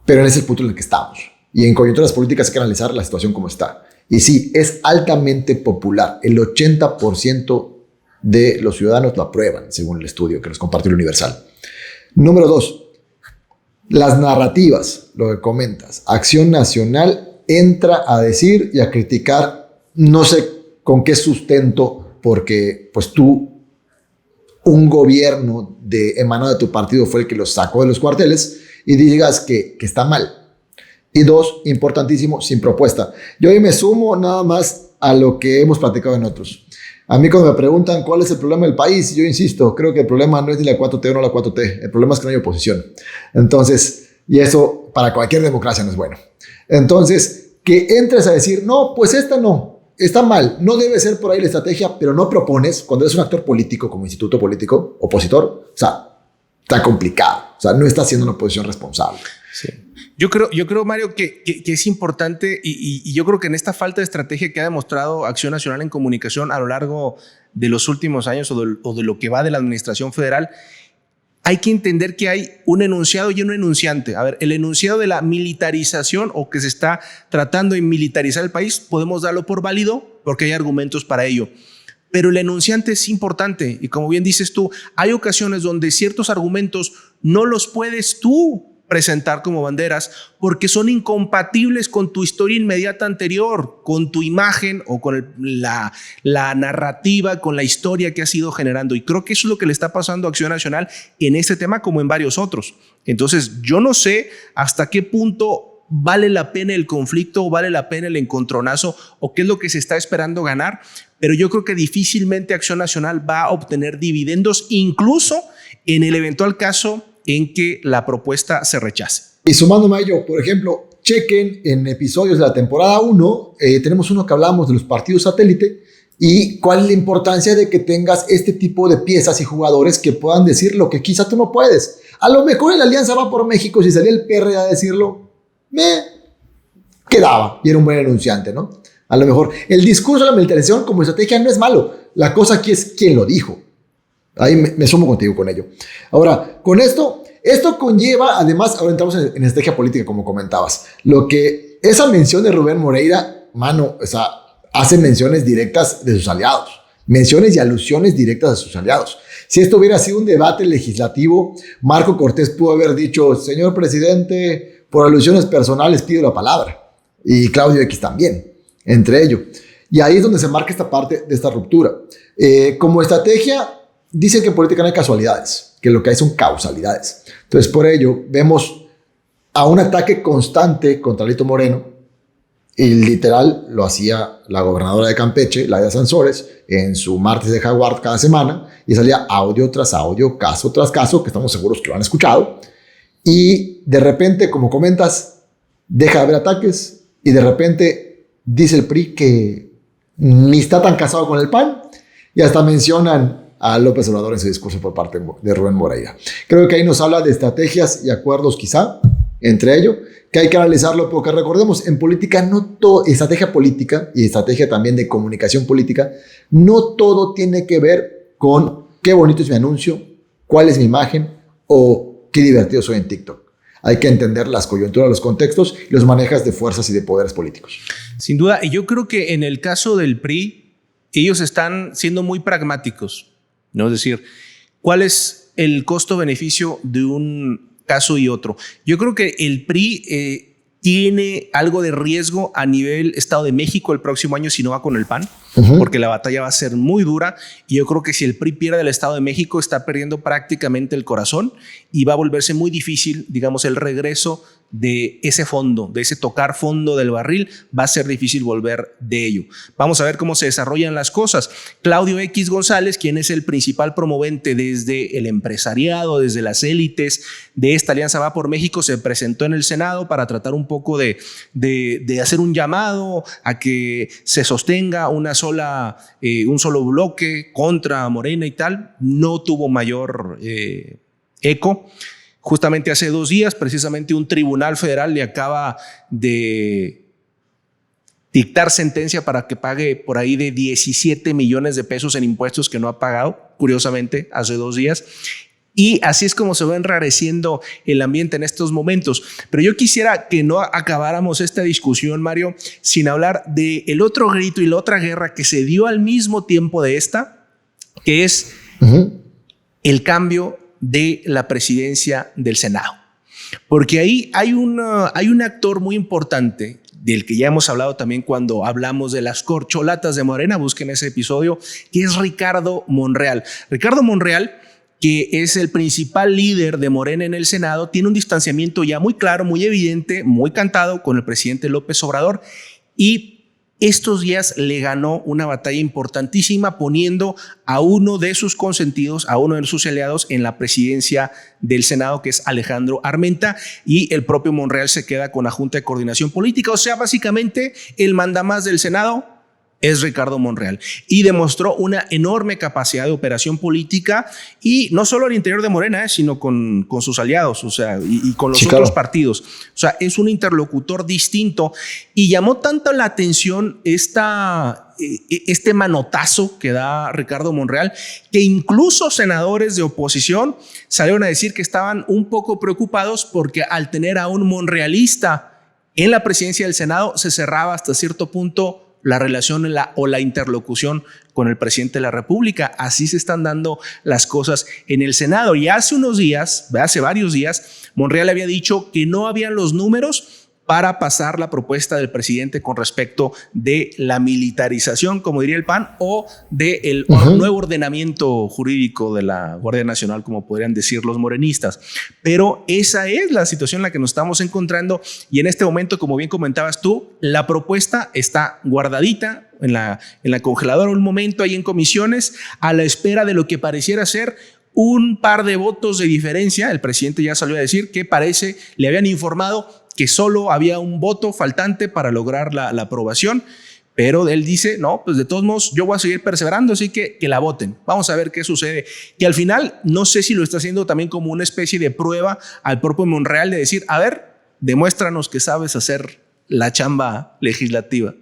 Speaker 2: Pero en ese es el punto en el que estamos. Y en coyunturas políticas hay que analizar la situación como está. Y sí, es altamente popular. El 80% de los ciudadanos lo aprueban, según el estudio que nos compartió el Universal. Número 2, las narrativas, lo que comentas. Acción Nacional entra a decir y a criticar, no sé con qué sustento, porque pues un gobierno emanado de tu partido fue el que los sacó de los cuarteles, y digas que está mal. Y 2, importantísimo, sin propuesta. Yo hoy me sumo nada más a lo que hemos platicado en otros. A mí cuando me preguntan cuál es el problema del país, yo insisto, creo que el problema no es ni la 4T o no la 4T, el problema es que no hay oposición. Entonces, y eso para cualquier democracia no es bueno. Entonces, que entres a decir, no, pues esta no, está mal, no debe ser por ahí la estrategia, pero no propones, cuando eres un actor político como instituto político, opositor, o sea, está complicado, o sea, no está haciendo una oposición responsable.
Speaker 1: Sí. Yo creo, Mario, que es importante y yo creo que en esta falta de estrategia que ha demostrado Acción Nacional en Comunicación a lo largo de los últimos años o de lo que va de la administración federal, hay que entender que hay un enunciado y un enunciante. A ver, el enunciado de la militarización o que se está tratando de militarizar el país, podemos darlo por válido porque hay argumentos para ello. Pero el enunciante es importante y como bien dices tú, hay ocasiones donde ciertos argumentos no los puedes tú presentar como banderas porque son incompatibles con tu historia inmediata anterior, con tu imagen o con la narrativa, con la historia que has ido generando. Y creo que eso es lo que le está pasando a Acción Nacional en este tema como en varios otros. Entonces, yo no sé hasta qué punto vale la pena el conflicto o vale la pena el encontronazo o qué es lo que se está esperando ganar, pero yo creo que difícilmente Acción Nacional va a obtener dividendos, incluso en el eventual caso en que la propuesta se rechace.
Speaker 2: Y sumándome a ello, por ejemplo, chequen en episodios de la temporada 1, tenemos uno que hablamos de los partidos satélite y cuál es la importancia de que tengas este tipo de piezas y jugadores que puedan decir lo que quizá tú no puedes. A lo mejor en la Alianza Va por México, si salía el PRD a decirlo, me quedaba y era un buen enunciante, ¿no? A lo mejor el discurso de la militarización como estrategia no es malo. La cosa aquí es quién lo dijo. Ahí me sumo contigo con ello. Ahora, con esto conlleva, además, ahora entramos en estrategia política, como comentabas. Lo que esa mención de Rubén Moreira, mano, o sea, hace menciones directas de sus aliados. Menciones y alusiones directas a sus aliados. Si esto hubiera sido un debate legislativo, Marco Cortés pudo haber dicho, señor presidente, por alusiones personales pido la palabra. Y Claudio X también, entre ellos. Y ahí es donde se marca esta parte de esta ruptura. Como estrategia, dicen que en política no hay casualidades, que lo que hay son causalidades. Entonces, por ello, vemos a un ataque constante contra Alito Moreno, y literal lo hacía la gobernadora de Campeche, Laida Sansores, en su martes de Jaguar cada semana, y salía audio tras audio, caso tras caso, que estamos seguros que lo han escuchado, y de repente, como comentas, deja de haber ataques, y de repente dice el PRI que ni está tan casado con el PAN, y hasta mencionan a López Obrador en su discurso por parte de Rubén Moreira. Creo que ahí nos habla de estrategias y acuerdos quizá, entre ellos, que hay que analizarlo porque recordemos, en política no todo, estrategia política y estrategia también de comunicación política, no todo tiene que ver con qué bonito es mi anuncio, cuál es mi imagen o qué divertido soy en TikTok. Hay que entender las coyunturas, los contextos y los manejas de fuerzas y de poderes políticos.
Speaker 1: Sin duda, y yo creo que en el caso del PRI, ellos están siendo muy pragmáticos, ¿no? Es decir, ¿cuál es el costo-beneficio de un caso y otro? Yo creo que el PRI tiene algo de riesgo a nivel Estado de México el próximo año si no va con el PAN, porque la batalla va a ser muy dura y yo creo que si el PRI pierde el Estado de México está perdiendo prácticamente el corazón y va a volverse muy difícil, digamos, el regreso de ese fondo, de ese tocar fondo del barril, va a ser difícil volver de ello. Vamos a ver cómo se desarrollan las cosas. Claudio X González, quien es el principal promovente desde el empresariado, desde las élites de esta Alianza Va por México, se presentó en el Senado para tratar un poco de hacer un llamado a que se sostenga un solo bloque contra Morena y tal. No tuvo mayor eco. Justamente hace 2 días, precisamente un tribunal federal le acaba de dictar sentencia para que pague por ahí de 17 millones de pesos en impuestos que no ha pagado, curiosamente, hace 2 días. Y así es como se va enrareciendo el ambiente en estos momentos. Pero yo quisiera que no acabáramos esta discusión, Mario, sin hablar del otro grito y la otra guerra que se dio al mismo tiempo de esta, que es el cambio de la presidencia del Senado. Porque ahí hay un actor muy importante del que ya hemos hablado también cuando hablamos de las corcholatas de Morena, busquen ese episodio, que es Ricardo Monreal. Ricardo Monreal, que es el principal líder de Morena en el Senado, tiene un distanciamiento ya muy claro, muy evidente, muy cantado con el presidente López Obrador y estos días le ganó una batalla importantísima poniendo a uno de sus consentidos, a uno de sus aliados en la presidencia del Senado, que es Alejandro Armenta, y el propio Monreal se queda con la Junta de Coordinación Política. O sea, básicamente el mandamás del Senado es Ricardo Monreal y demostró una enorme capacidad de operación política y no solo al interior de Morena, sino con sus aliados, o sea, y con los otros partidos. O sea, es un interlocutor distinto y llamó tanto la atención este manotazo que da Ricardo Monreal, que incluso senadores de oposición salieron a decir que estaban un poco preocupados porque al tener a un monrealista en la presidencia del Senado se cerraba hasta cierto punto la relación o la interlocución con el presidente de la República. Así se están dando las cosas en el Senado. Y hace varios días, Monreal había dicho que no habían los números para pasar la propuesta del presidente con respecto de la militarización, como diría el PAN, o del nuevo ordenamiento jurídico de la Guardia Nacional, como podrían decir los morenistas. Pero esa es la situación en la que nos estamos encontrando y en este momento, como bien comentabas tú, la propuesta está guardadita en la congeladora un momento ahí en comisiones a la espera de lo que pareciera ser un par de votos de diferencia. El presidente ya salió a decir que le habían informado que solo había un voto faltante para lograr la aprobación, pero él dice, no, pues de todos modos yo voy a seguir perseverando, así que la voten. Vamos a ver qué sucede. Que al final, no sé si lo está haciendo también como una especie de prueba al propio Monreal de decir, a ver, demuéstranos que sabes hacer la chamba legislativa.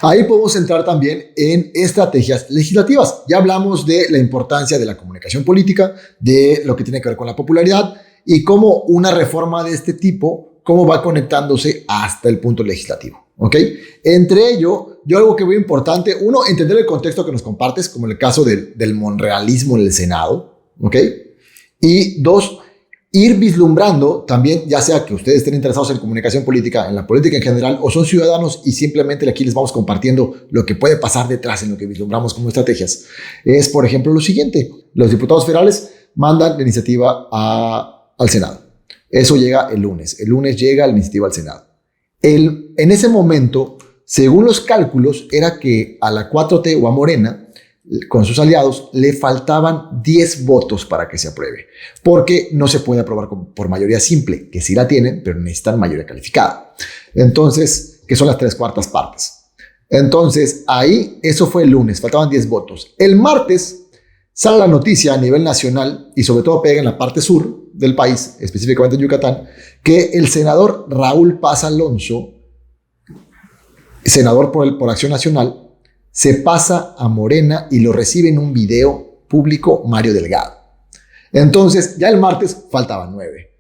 Speaker 2: Ahí podemos entrar también en estrategias legislativas. Ya hablamos de la importancia de la comunicación política, de lo que tiene que ver con la popularidad y cómo una reforma de este tipo, cómo va conectándose hasta el punto legislativo, ¿ok? Entre ello, yo algo que veo importante, uno, entender el contexto que nos compartes, como en el caso del monrealismo en el Senado, ¿ok? Y 2, ir vislumbrando también, ya sea que ustedes estén interesados en comunicación política, en la política en general, o son ciudadanos y simplemente aquí les vamos compartiendo lo que puede pasar detrás en lo que vislumbramos como estrategias. Es, por ejemplo, lo siguiente, los diputados federales mandan la iniciativa al Senado. Eso llega el lunes. El lunes llega la iniciativa al Senado. En ese momento, según los cálculos, era que a la 4T o a Morena, con sus aliados, le faltaban 10 votos para que se apruebe. Porque no se puede aprobar por mayoría simple, que sí la tienen, pero necesitan mayoría calificada. Entonces, que son las 3/4 partes. Entonces, ahí, eso fue el lunes, faltaban 10 votos. El martes sale la noticia a nivel nacional y sobre todo pega en la parte sur del país, específicamente en Yucatán, que el senador Raúl Paz Alonso, senador por Acción Nacional, se pasa a Morena y lo recibe en un video público Mario Delgado. Entonces, ya el martes faltaban 9.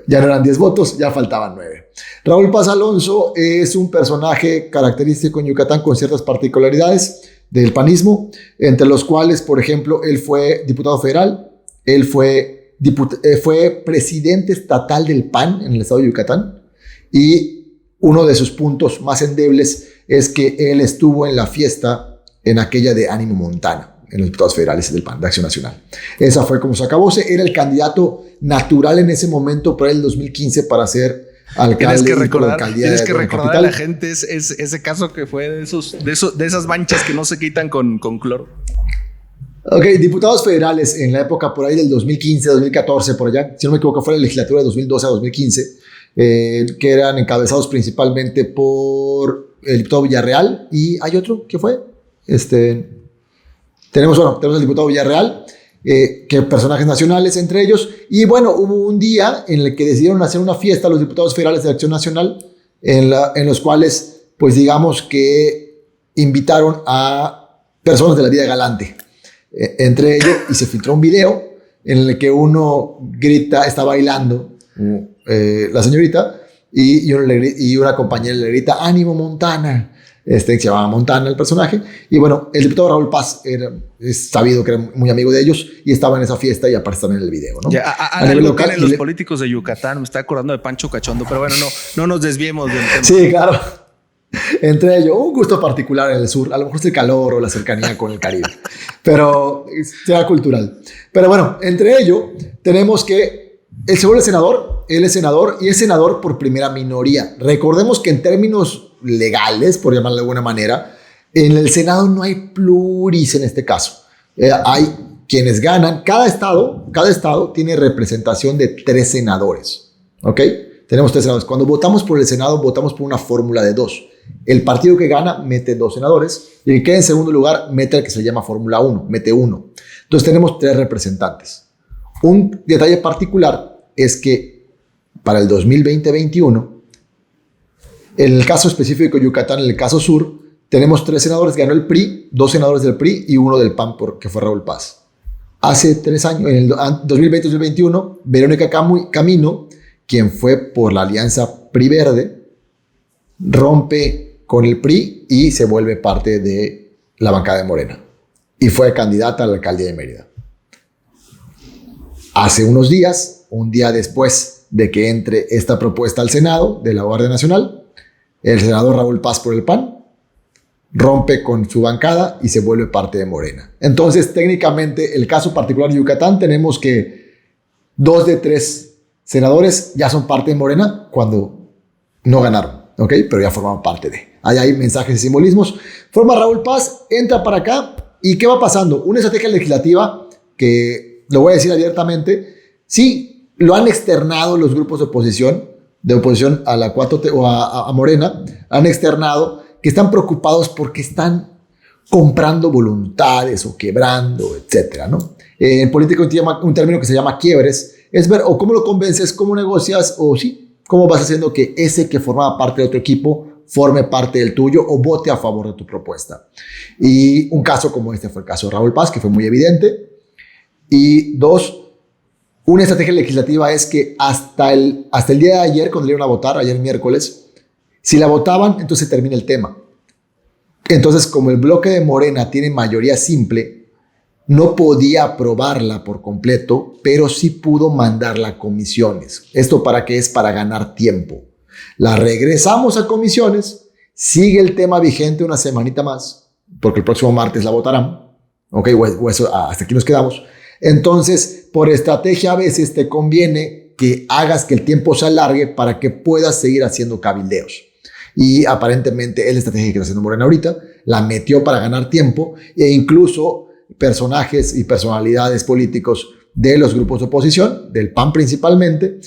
Speaker 2: Ya no eran 10 votos, ya faltaban 9. Raúl Paz Alonso es un personaje característico en Yucatán con ciertas particularidades del panismo, entre los cuales, por ejemplo, él fue diputado federal, él fue presidente estatal del PAN en el estado de Yucatán y uno de sus puntos más endebles es que él estuvo en la fiesta en aquella de Ánimo Montana, en los diputados federales del PAN, de Acción Nacional. Esa fue como se acabó. Era el candidato natural en ese momento para el 2015 para ser alcalde.
Speaker 1: Tienes que recordar a la gente ese caso que fue de esas manchas que no se quitan con cloro.
Speaker 2: Ok, diputados federales en la época por ahí del 2015, 2014, por allá, si no me equivoco, fue la legislatura de 2012 a 2015, que eran encabezados principalmente por el diputado Villarreal y hay otro, ¿qué fue? Tenemos el diputado Villarreal, que personajes nacionales entre ellos, y bueno, hubo un día en el que decidieron hacer una fiesta los diputados federales de Acción Nacional, en los cuales, pues digamos que invitaron a personas de la vida galante, entre ellos, y se filtró un video en el que uno grita, está bailando, la señorita, y una compañera le grita, ¡Ánimo Montana! Se llamaba Montana el personaje, y bueno, el diputado Raúl Paz es sabido que era muy amigo de ellos y estaba en esa fiesta y aparece también en el video, ¿no?
Speaker 1: Ya, a nivel local, en los políticos de Yucatán, me está acordando de Pancho Cachondo, pero bueno, no nos desviemos del tema.
Speaker 2: Sí, claro. Entre ellos, un gusto particular en el sur, a lo mejor es el calor o la cercanía con el Caribe, pero sea cultural. Pero bueno, entre ellos tenemos que el señor senador, él es senador y es senador por primera minoría. Recordemos que en términos legales, por llamarlo de alguna manera, en el Senado no hay pluris en este caso. Hay quienes ganan. Cada estado tiene representación de 3 senadores. ¿Ok? Tenemos 3 senadores. Cuando votamos por el Senado, votamos por una fórmula de 2. El partido que gana mete 2 senadores y el que queda en segundo lugar mete el que se llama fórmula 1, mete 1. Entonces tenemos 3 representantes. Un detalle particular es que para el 2020-21, en el caso específico de Yucatán, en el caso sur, tenemos 3 senadores, ganó el PRI, 2 senadores del PRI y 1 del PAN, que fue Raúl Paz. Hace 3 años, en el 2020-2021, Verónica Camino, quien fue por la alianza PRI-Verde, rompe con el PRI y se vuelve parte de la bancada de Morena. Y fue candidata a la alcaldía de Mérida. Hace unos días, un día después de que entre esta propuesta al Senado de la Guardia Nacional, el senador Raúl Paz por el PAN rompe con su bancada y se vuelve parte de Morena. Entonces, técnicamente, el caso particular de Yucatán, tenemos que 2 de 3 senadores ya son parte de Morena cuando no ganaron, ¿ok? Pero ya forman parte de. Ahí hay mensajes y simbolismos. Forma Raúl Paz, entra para acá. ¿Y qué va pasando? Una estrategia legislativa que, lo voy a decir abiertamente, sí, lo han externado los grupos de oposición a la 4T o a Morena, han externado que están preocupados porque están comprando voluntades o quebrando, etcétera, ¿no? En política un término que se llama quiebres, es ver o cómo lo convences, cómo negocias o sí, cómo vas haciendo que ese que formaba parte de otro equipo forme parte del tuyo o vote a favor de tu propuesta. Y un caso como este fue el caso de Raúl Paz, que fue muy evidente. Y 2, una estrategia legislativa es que hasta el día de ayer, cuando le iban a votar, ayer miércoles, si la votaban, entonces termina el tema. Entonces, como el bloque de Morena tiene mayoría simple, no podía aprobarla por completo, pero sí pudo mandarla a comisiones. ¿Esto para qué es? Para ganar tiempo. La regresamos a comisiones, sigue el tema vigente una semanita más, porque el próximo martes la votarán. Ok, o eso, hasta aquí nos quedamos. Entonces, por estrategia a veces te conviene que hagas que el tiempo se alargue para que puedas seguir haciendo cabildeos. Y aparentemente es la estrategia que está haciendo Morena ahorita, la metió para ganar tiempo e incluso personajes y personalidades políticos de los grupos de oposición, del PAN principalmente,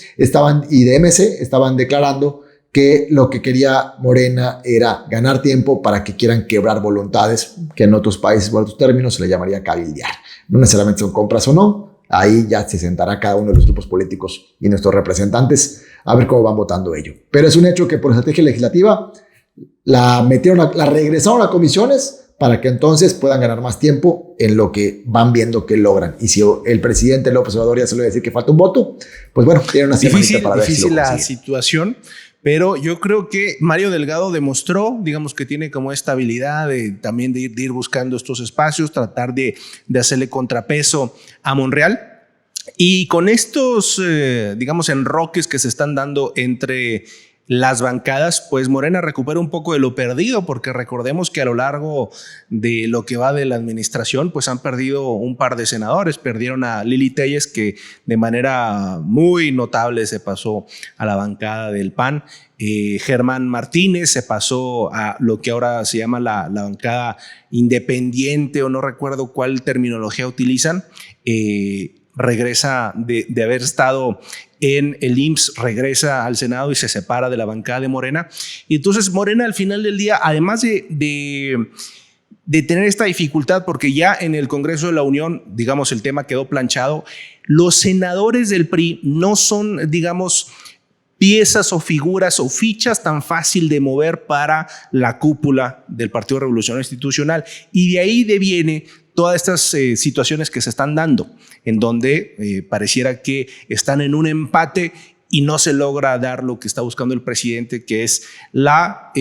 Speaker 2: y de MC, estaban declarando que lo que quería Morena era ganar tiempo para que quieran quebrar voluntades, que en otros países, por otros términos, se le llamaría cabildear. No necesariamente son compras o no, ahí ya se sentará cada uno de los grupos políticos y nuestros representantes a ver cómo van votando ello. Pero es un hecho que por estrategia legislativa la regresaron a comisiones para que entonces puedan ganar más tiempo en lo que van viendo que logran. Y si el presidente López Obrador ya se le va a decir que falta un voto, pues bueno, tiene una semanita para ver si lo consigue.
Speaker 1: Difícil la situación, pero yo creo que Mario Delgado demostró, digamos, que tiene como esta habilidad también de ir buscando estos espacios, tratar de hacerle contrapeso a Monreal. Y con estos, digamos, enroques que se están dando entre las bancadas, pues Morena recupera un poco de lo perdido, porque recordemos que a lo largo de lo que va de la administración, pues han perdido un par de senadores. Perdieron a Lili Téllez, que de manera muy notable se pasó a la bancada del PAN. Germán Martínez se pasó a lo que ahora se llama la bancada independiente, o no recuerdo cuál terminología utilizan. Regresa de haber estado en el IMSS, regresa al Senado y se separa de la bancada de Morena. Y entonces Morena, al final del día, además de tener esta dificultad, porque ya en el Congreso de la Unión, digamos, el tema quedó planchado, los senadores del PRI no son, digamos, piezas o figuras o fichas tan fácil de mover para la cúpula del Partido Revolucionario Institucional. Y de ahí deviene todas estas situaciones que se están dando, en donde pareciera que están en un empate y no se logra dar lo que está buscando el presidente, que es la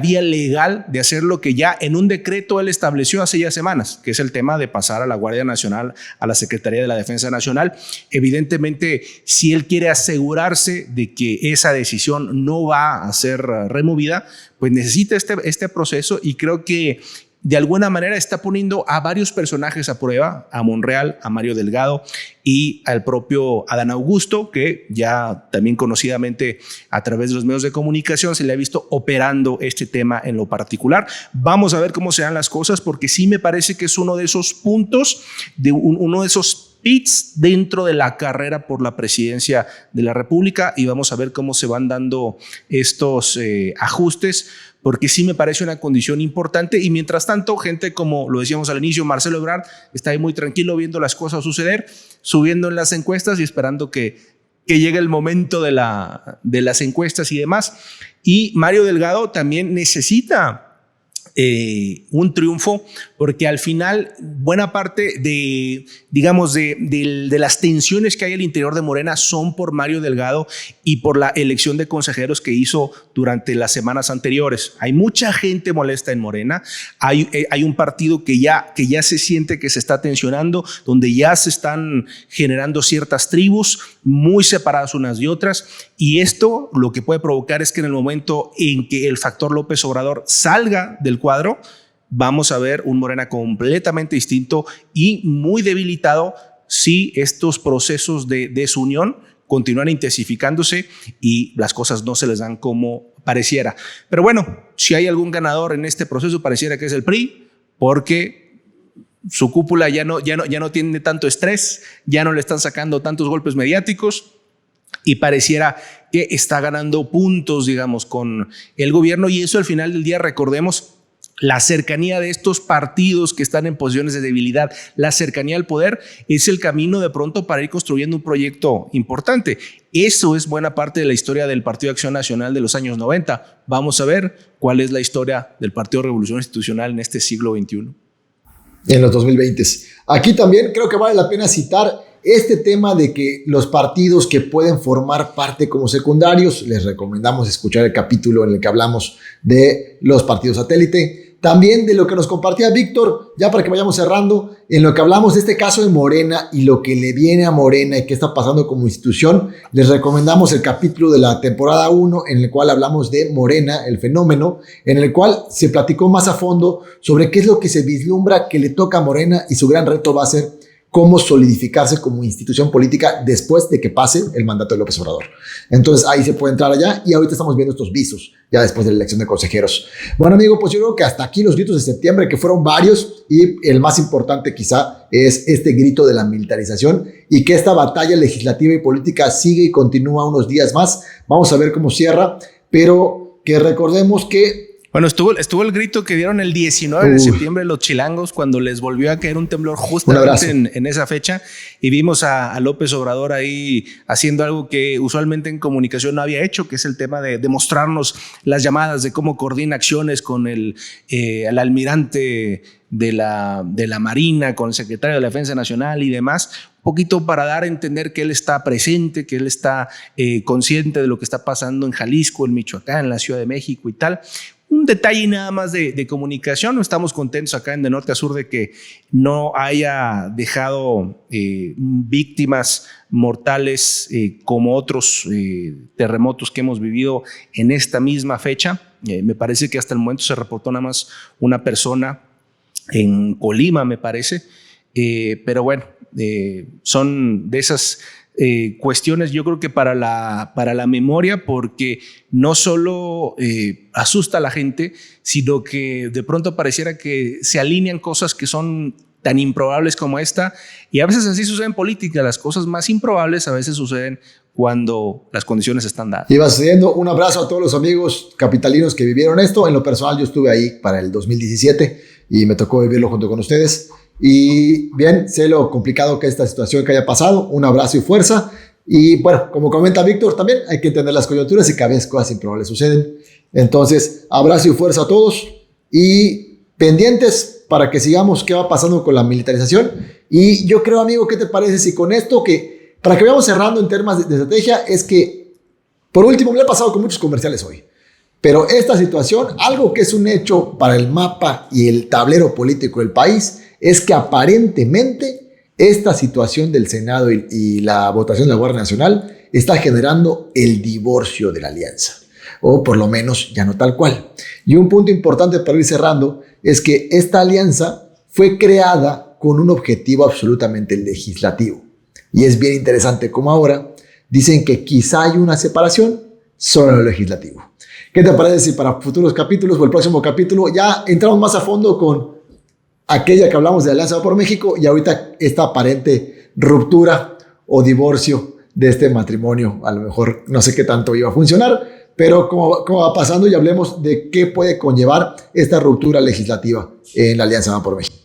Speaker 1: vía legal de hacer lo que ya en un decreto él estableció hace ya semanas, que es el tema de pasar a la Guardia Nacional a la Secretaría de la Defensa Nacional. Evidentemente, si él quiere asegurarse de que esa decisión no va a ser removida, pues necesita este proceso, y creo que de alguna manera está poniendo a varios personajes a prueba, a Monreal, a Mario Delgado y al propio Adán Augusto, que ya también conocidamente a través de los medios de comunicación se le ha visto operando este tema en lo particular. Vamos a ver cómo se dan las cosas, porque sí me parece que es uno de esos puntos, uno de esos pits dentro de la carrera por la presidencia de la República, y vamos a ver cómo se van dando estos ajustes, porque sí me parece una condición importante. Y mientras tanto, gente como lo decíamos al inicio, Marcelo Ebrard está ahí muy tranquilo viendo las cosas suceder, subiendo en las encuestas y esperando que llegue el momento de las encuestas y demás. Y Mario Delgado también necesita un triunfo, porque al final buena parte de las tensiones que hay al interior de Morena son por Mario Delgado y por la elección de consejeros que hizo durante las semanas anteriores. Hay mucha gente molesta en Morena, hay un partido que ya se siente que se está tensionando, donde ya se están generando ciertas tribus muy separadas unas de otras, y esto lo que puede provocar es que en el momento en que el factor López Obrador salga del cuadro, vamos a ver un Morena completamente distinto y muy debilitado si estos procesos de desunión continúan intensificándose y las cosas no se les dan como pareciera. Pero bueno, si hay algún ganador en este proceso, pareciera que es el PRI, porque su cúpula ya no tiene tanto estrés, ya no le están sacando tantos golpes mediáticos, y pareciera que está ganando puntos, digamos, con el gobierno. Y eso, al final del día, recordemos, la cercanía de estos partidos que están en posiciones de debilidad, la cercanía al poder, es el camino de pronto para ir construyendo un proyecto importante. Eso es buena parte de la historia del Partido de Acción Nacional de los años 90. Vamos a ver cuál es la historia del Partido Revolución Institucional en este siglo XXI.
Speaker 2: En los 2020. Aquí también creo que vale la pena citar este tema de que los partidos que pueden formar parte como secundarios, les recomendamos escuchar el capítulo en el que hablamos de los partidos satélite. También de lo que nos compartía Víctor, ya para que vayamos cerrando, en lo que hablamos de este caso de Morena y lo que le viene a Morena y qué está pasando como institución, les recomendamos el capítulo de la temporada 1 en el cual hablamos de Morena, el fenómeno, en el cual se platicó más a fondo sobre qué es lo que se vislumbra que le toca a Morena, y su gran reto va a ser cómo solidificarse como institución política después de que pase el mandato de López Obrador. Entonces ahí se puede entrar allá, y ahorita estamos viendo estos visos ya después de la elección de consejeros. Bueno, amigo, pues yo creo que hasta aquí los gritos de septiembre, que fueron varios, y el más importante quizá es este grito de la militarización, y que esta batalla legislativa y política sigue y continúa unos días más. Vamos a ver cómo cierra, pero que recordemos que
Speaker 1: bueno, estuvo el grito que dieron el 19 de septiembre los chilangos, cuando les volvió a caer un temblor justamente en esa fecha, y vimos a López Obrador ahí haciendo algo que usualmente en comunicación no había hecho, que es el tema de mostrarnos las llamadas de cómo coordina acciones con el almirante de la Marina, con el secretario de la Defensa Nacional y demás, un poquito para dar a entender que él está presente, que él está consciente de lo que está pasando en Jalisco, en Michoacán, en la Ciudad de México y tal. Un detalle nada más de comunicación. Estamos contentos acá en De Norte a Sur de que no haya dejado víctimas mortales como otros terremotos que hemos vivido en esta misma fecha. Me parece que hasta el momento se reportó nada más una persona en Colima, me parece. Pero bueno, son de esas cuestiones, yo creo que para la memoria, porque no solo asusta a la gente, sino que de pronto pareciera que se alinean cosas que son tan improbables como esta, y a veces así sucede en política. Las cosas más improbables a veces suceden cuando las condiciones están dadas.
Speaker 2: Iba sucediendo. Un abrazo a todos los amigos capitalinos que vivieron esto. En lo personal, yo estuve ahí para el 2017 y me tocó vivirlo junto con ustedes. Y bien, sé lo complicado que es esta situación que haya pasado. Un abrazo y fuerza. Y bueno, como comenta Víctor, también hay que entender las coyunturas y que a veces cosas improbables suceden. Entonces, abrazo y fuerza a todos y pendientes para que sigamos qué va pasando con la militarización. Y yo creo, amigo, ¿qué te parece si con esto para que vayamos cerrando en temas de estrategia, es que, por último, me lo he pasado con muchos comerciales hoy, pero esta situación, algo que es un hecho para el mapa y el tablero político del país, es que aparentemente esta situación del Senado y la votación de la Guardia Nacional está generando el divorcio de la alianza, o por lo menos ya no tal cual. Y un punto importante para ir cerrando es que esta alianza fue creada con un objetivo absolutamente legislativo. Y es bien interesante como ahora dicen que quizá hay una separación sobre lo legislativo. ¿Qué te parece si para futuros capítulos o el próximo capítulo ya entramos más a fondo con aquella que hablamos de Alianza por México y ahorita esta aparente ruptura o divorcio de este matrimonio? A lo mejor no sé qué tanto iba a funcionar, pero cómo va pasando, y hablemos de qué puede conllevar esta ruptura legislativa en la Alianza Va por México.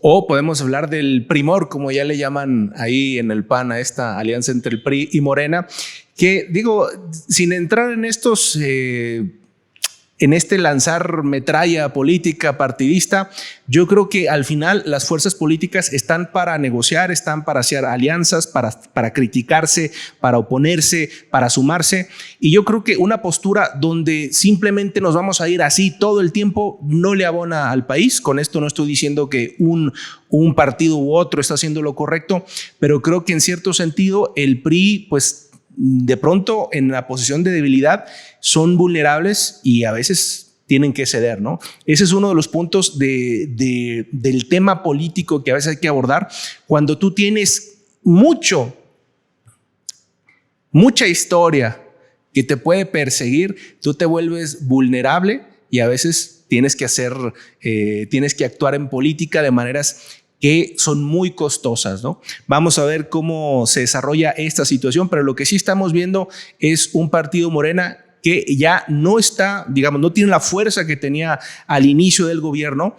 Speaker 1: O podemos hablar del primor, como ya le llaman ahí en el PAN a esta alianza entre el PRI y Morena, que digo, sin entrar en estos, en este lanzar metralla política partidista, yo creo que al final las fuerzas políticas están para negociar, están para hacer alianzas, para criticarse, para oponerse, para sumarse. Y yo creo que una postura donde simplemente nos vamos a ir así todo el tiempo no le abona al país. Con esto no estoy diciendo que un partido u otro está haciendo lo correcto, pero creo que en cierto sentido el PRI, pues de pronto en la posición de debilidad son vulnerables y a veces tienen que ceder, ¿no? Ese es uno de los puntos del tema político que a veces hay que abordar. Cuando tú tienes mucha historia que te puede perseguir, tú te vuelves vulnerable y a veces tienes que actuar en política de maneras que son muy costosas, ¿no? Vamos a ver cómo se desarrolla esta situación, pero lo que sí estamos viendo es un partido Morena que ya no está, digamos, no tiene la fuerza que tenía al inicio del gobierno,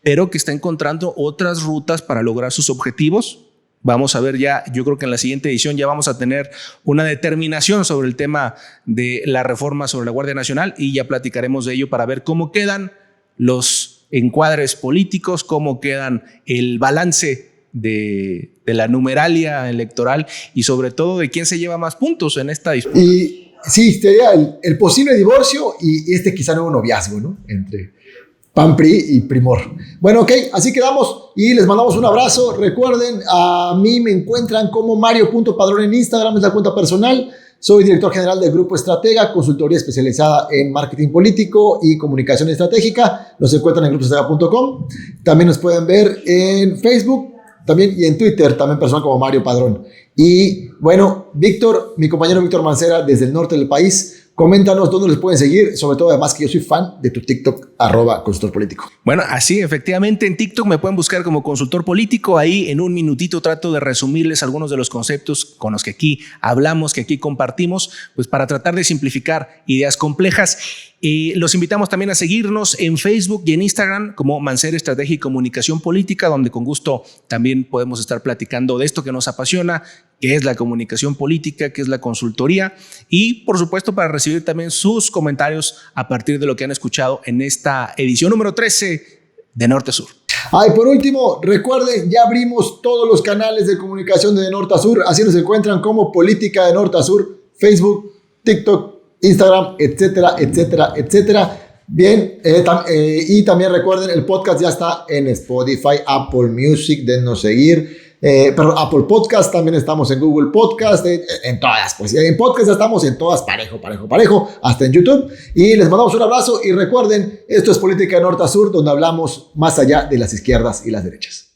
Speaker 1: pero que está encontrando otras rutas para lograr sus objetivos. Vamos a ver ya, yo creo que en la siguiente edición ya vamos a tener una determinación sobre el tema de la reforma sobre la Guardia Nacional y ya platicaremos de ello para ver cómo quedan los encuadres políticos, cómo quedan el balance de la numeralia electoral y sobre todo de quién se lleva más puntos en esta disputa.
Speaker 2: Y sí, sería el posible divorcio y quizá nuevo noviazgo, ¿no? Entre PAN, PRI y Primor. Bueno, ok, así quedamos y les mandamos un abrazo. Recuerden, a mí me encuentran como Mario.Padrón en Instagram, es la cuenta personal. Soy director general del Grupo Estratega, consultoría especializada en marketing político y comunicación estratégica. Nos encuentran en grupoestratega.com. También nos pueden ver en Facebook también y en Twitter, también personal como Mario Padrón. Y bueno, Víctor, mi compañero Víctor Mancera, desde el norte del país, coméntanos dónde les pueden seguir, sobre todo además que yo soy fan de tu TikTok, @consultorpolítico.
Speaker 1: Bueno, así efectivamente en TikTok me pueden buscar como consultor político. Ahí en un minutito trato de resumirles algunos de los conceptos con los que aquí hablamos, que aquí compartimos, pues para tratar de simplificar ideas complejas. Los invitamos también a seguirnos en Facebook y en Instagram como Mancera Estrategia y Comunicación Política, donde con gusto también podemos estar platicando de esto que nos apasiona, que es la comunicación política, que es la consultoría, y por supuesto para recibir también sus comentarios a partir de lo que han escuchado en esta edición número 13 de Norte a Sur.
Speaker 2: Por último, recuerden, ya abrimos todos los canales de comunicación de Norte a Sur, así nos encuentran como Política de Norte a Sur, Facebook, TikTok, Instagram, etcétera, etcétera, etcétera. Bien, y también recuerden, el podcast ya está en Spotify, Apple Music, dennos seguir. Apple Podcast, también estamos en Google Podcast, en todas, pues en podcast ya estamos en todas, parejo, hasta en YouTube. Y les mandamos un abrazo y recuerden, esto es Política de Norte a Sur, donde hablamos más allá de las izquierdas y las derechas.